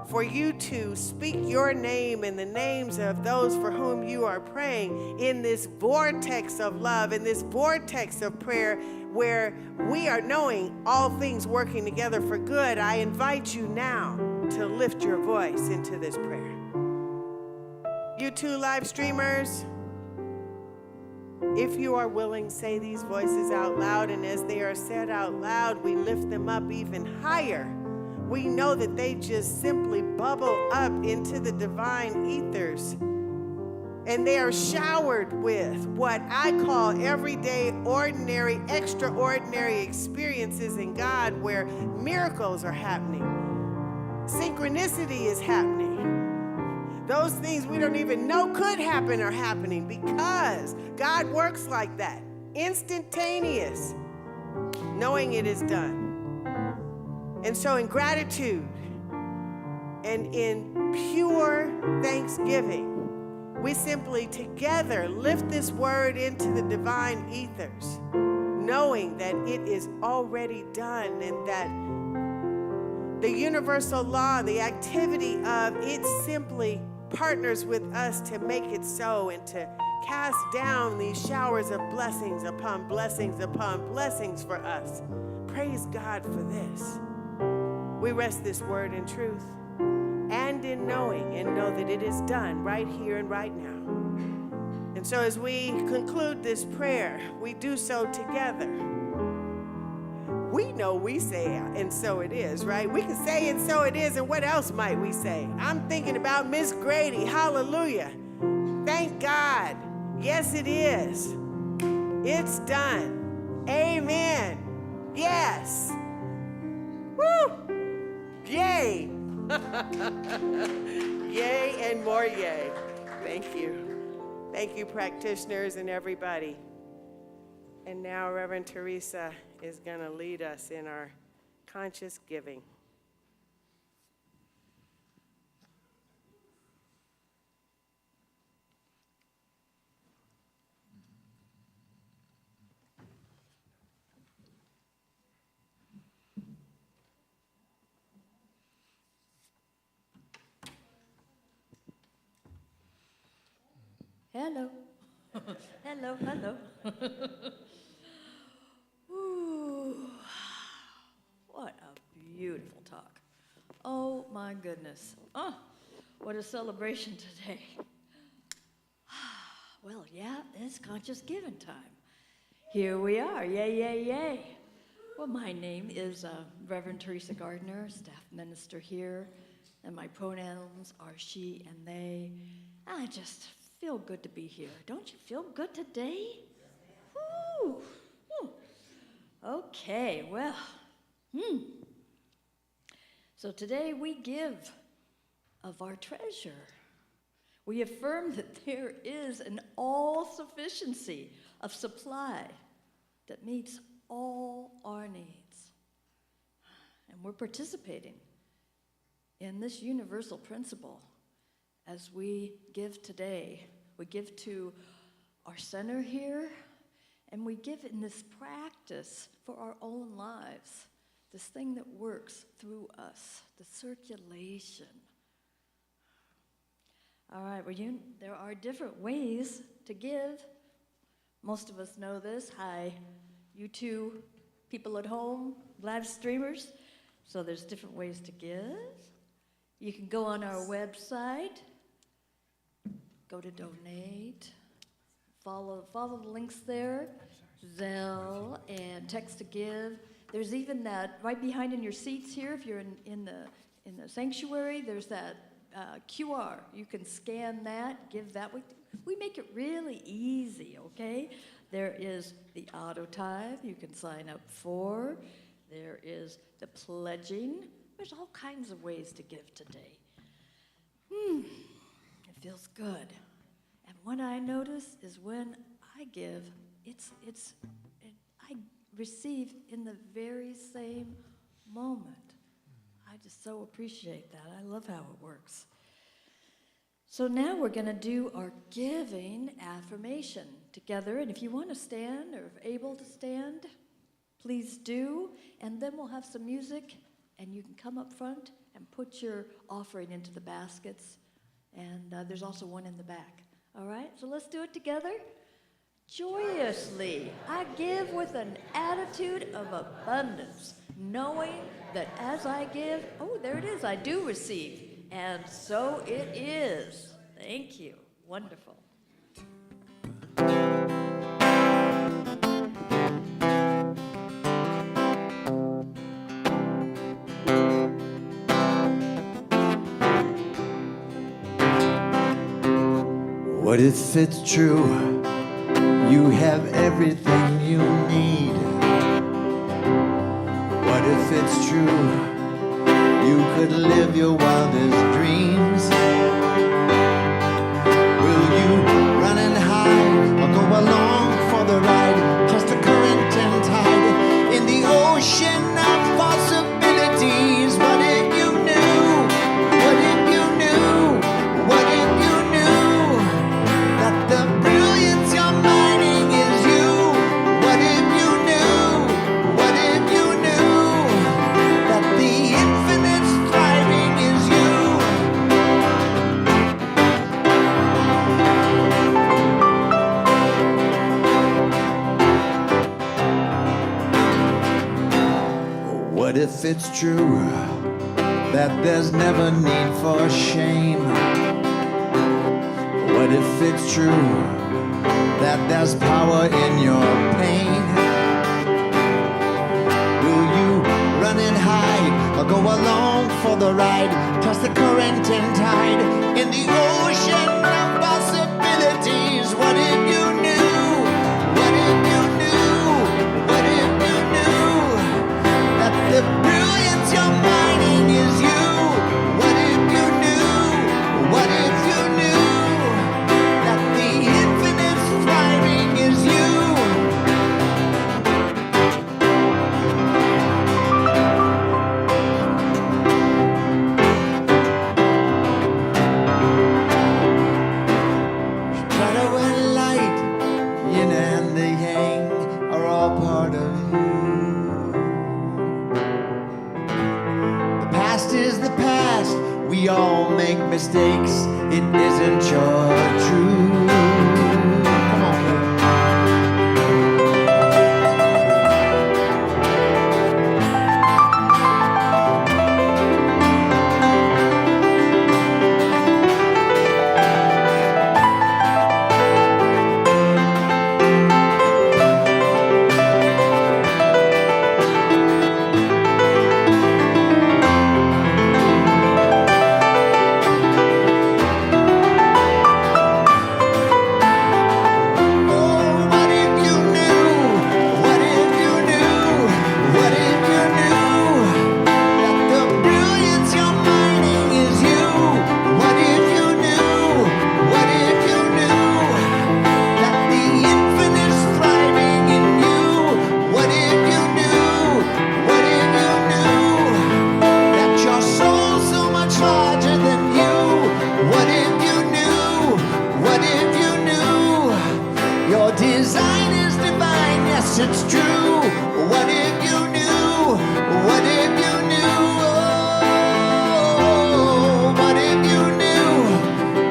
for you to speak your name and the names of those for whom you are praying in this vortex of love, in this vortex of prayer where we are knowing all things working together for good. I invite you now to lift your voice into this prayer. You two live streamers, if you are willing, say these voices out loud, and as they are said out loud, we lift them up even higher. We know that they just simply bubble up into the divine ethers, and they are showered with what I call everyday, ordinary, extraordinary experiences in God, where miracles are happening. Synchronicity is happening. Those things we don't even know could happen are happening because God works like that. Instantaneous, knowing it is done. And so in gratitude and in pure thanksgiving, we simply together lift this word into the divine ethers, knowing that it is already done and that The universal law, the activity of it simply partners with us to make it so and to cast down these showers of blessings upon blessings for us. Praise God for this. We rest this word in truth and in knowing, and know that it is done right here and right now. And so as we conclude this prayer, we do so together. We know we say, and so it is, right? We can say, and so it is, and what else might we say? I'm thinking about Miss Grady. Hallelujah. Thank God. Yes, it is. It's done. Amen. Yes. Woo! Yay. Yay and more yay. Thank you. Thank you, practitioners and everybody. And now Reverend Teresa is going to lead us in our conscious giving. Hello. Hello, hello. Ooh, what a beautiful talk. Oh my goodness. Oh, what a celebration today. Well, yeah, it's conscious giving time. Here we are, yay, yay, yay. Well, my name is Reverend Teresa Gardner, staff minister here, and my pronouns are she and they. I just feel good to be here. Don't you feel good today? Woo. Woo. Okay, well, So today we give of our treasure. We affirm that there is an all-sufficiency of supply that meets all our needs. And we're participating in this universal principle as we give today. We give to our center here, and we give in this practice for our own lives, this thing that works through us, the circulation. All right, well, there are different ways to give. Most of us know this. Hi, you two people at home, live streamers. So there's different ways to give. You can go on our website, go to donate, follow the links there, Zelle, and text to give. There's even that right behind in your seats here, if you're in the sanctuary, there's that QR. You can scan that, give that. We make it really easy, okay? There is the auto tithe you can sign up for. There is the pledging. There's all kinds of ways to give today. It feels good. And what I notice is when I give, I receive in the very same moment. I just so appreciate that. I love how it works. So now we're going to do our giving affirmation together. And if you want to stand or able to stand, please do. And then we'll have some music, and you can come up front and put your offering into the baskets. And there's also one in the back. All right? So let's do it together. Joyously, I give with an attitude of abundance, knowing that as I give, oh, there it is, I do receive. And so it is. Thank you. Wonderful. What if it's true? You have everything you need. What if it's true? You could live your wildest dreams. Will you run and hide or go along for the ride? Trust the current and tide in the ocean of possibilities. What if you knew? What if you knew? What if you knew that the brilliance you're mining is you? What if you knew? What if you knew that the infinite What if it's true that there's never need for shame? What if it's true that there's power in your pain? Will you run and hide or go along for the ride? Toss the current and tide in the ocean of possibilities. What if you knew? What if you knew? What if you knew that the brilliance you're mining is you? What if you knew? What if you knew that the infinite thriving is you? Shadow and light, yin and the yang are all part of you. The past is the past, we all make mistakes, it isn't your truth. Come on, man. What if you knew? What if you knew? What if you knew that the brilliance you're mining is you? What if you knew? What if you knew that the infinite's thriving in you? What if you knew? What if you knew that your soul's so much larger than you? What if you knew? What if you knew? Your design is divine, yes, it's true. What if you knew? What if you knew? Oh, what if you knew?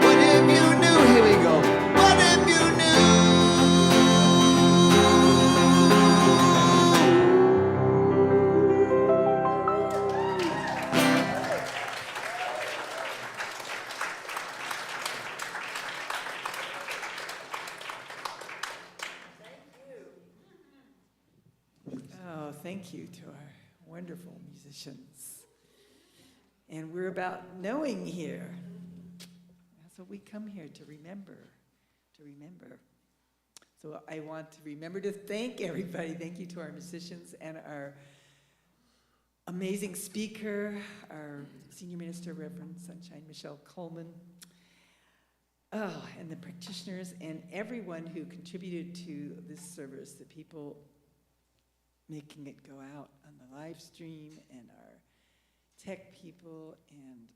What if you knew? Here we go. What if you knew? Oh, thank you to our wonderful musicians. And we're about knowing here. That's what we come here to remember, to remember. So I want to remember to thank everybody. Thank you to our musicians and our amazing speaker, our senior minister, Reverend Sunshine Michelle Coleman. Oh, and the practitioners and everyone who contributed to this service, the people making it go out on the live stream, and our tech people, and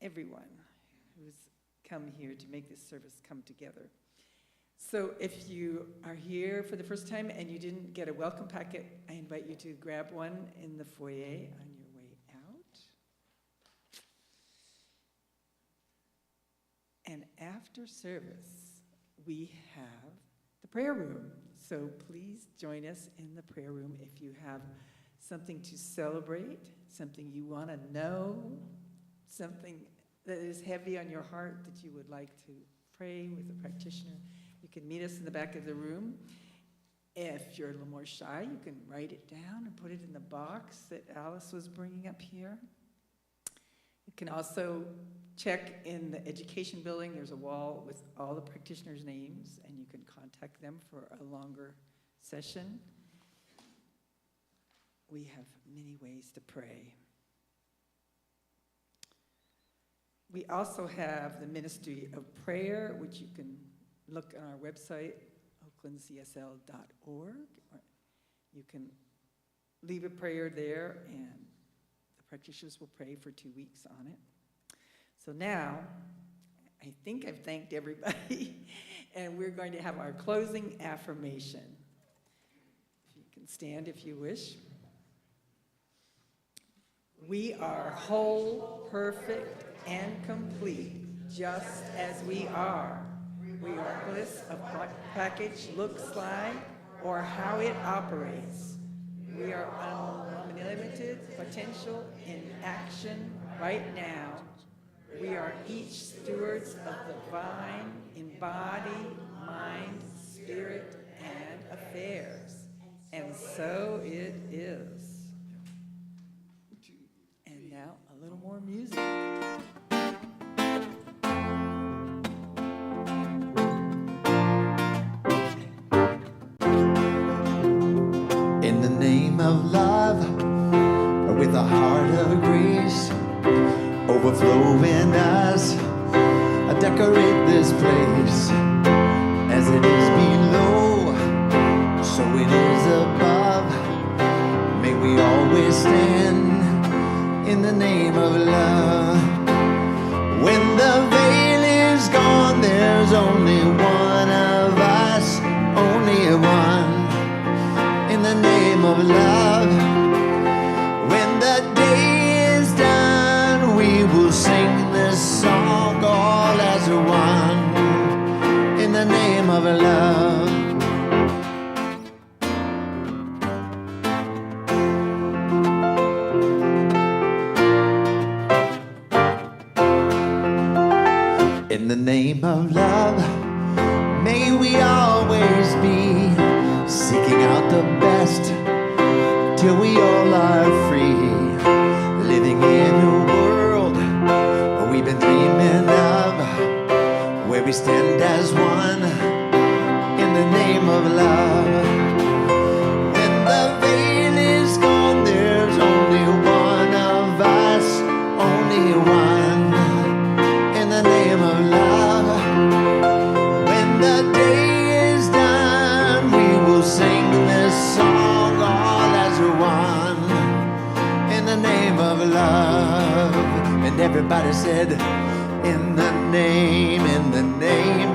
everyone who's come here to make this service come together. So if you are here for the first time and you didn't get a welcome packet, I invite you to grab one in the foyer on your way out. And after service, we have the prayer room. So please join us in the prayer room if you have something to celebrate, something you want to know, something that is heavy on your heart that you would like to pray with a practitioner. You can meet us in the back of the room. If you're a little more shy, you can write it down and put it in the box that Alice was bringing up here. You can also check in the education building. There's a wall with all the practitioners' names, and you can contact them for a longer session. We have many ways to pray. We also have the Ministry of Prayer, which you can look on our website, oaklandcsl.org. Or you can leave a prayer there, and the practitioners will pray for 2 weeks on it. So now, I think I've thanked everybody, and we're going to have our closing affirmation. If you can stand if you wish. We are whole, perfect, and complete, just as we are. Regardless of what package looks like or how it operates. We are unlimited potential in action right now. We are each stewards of the divine in body, mind, spirit, and affairs. And so it is. And now a little more music. In the name of love, with a heart of grace, overflowing us, decorate this place. As it is below, so it is above. May we always stand in the name of love. When the veil is gone, there's only one of us, only one. In the name of love, when the day is done, we will sing this song all as one. In the name of love. In the name of love, may we always be seeking out the best till we all are free, living in a world we've been dreaming of, where we stand as one in the name of love. When the veil is gone, there's only one of us, only one in the name of love. When the day is done, we will sing this song all as one in the name of love. And everybody said, in the name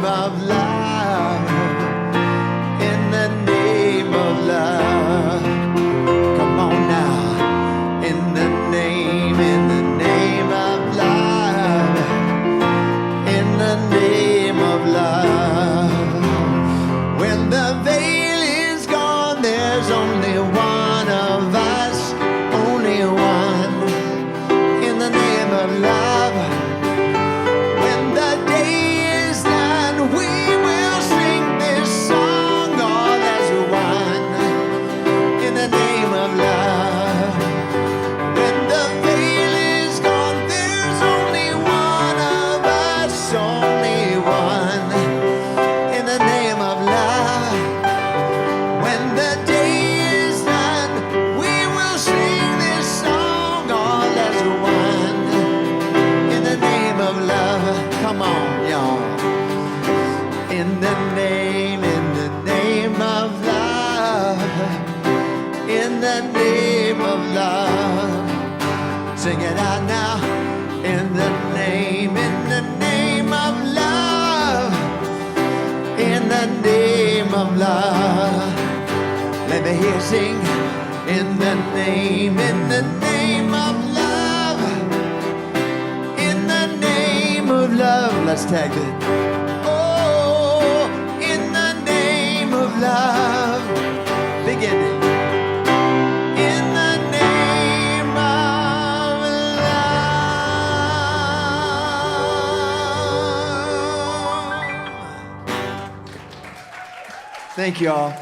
of love, in the name of love. Come on now, in the name of love, in the name of love. When the veil is gone, there's only one of us, only one, in the name of love. When the day is done, we will sing this song all as one, in the name of love. When the veil is gone, there's only one of us, only one, in the name of love. When the day is done, we will sing this song all as one, in the name of love. Come on, y'all. In the name of love, in the name of love. Sing it out now. In the name of love, in the name of love. Let me hear you sing. In the name of love, in the name of love. Let's tag it. Oh, in the name of love. Beginning. In the name of love. Thank you all.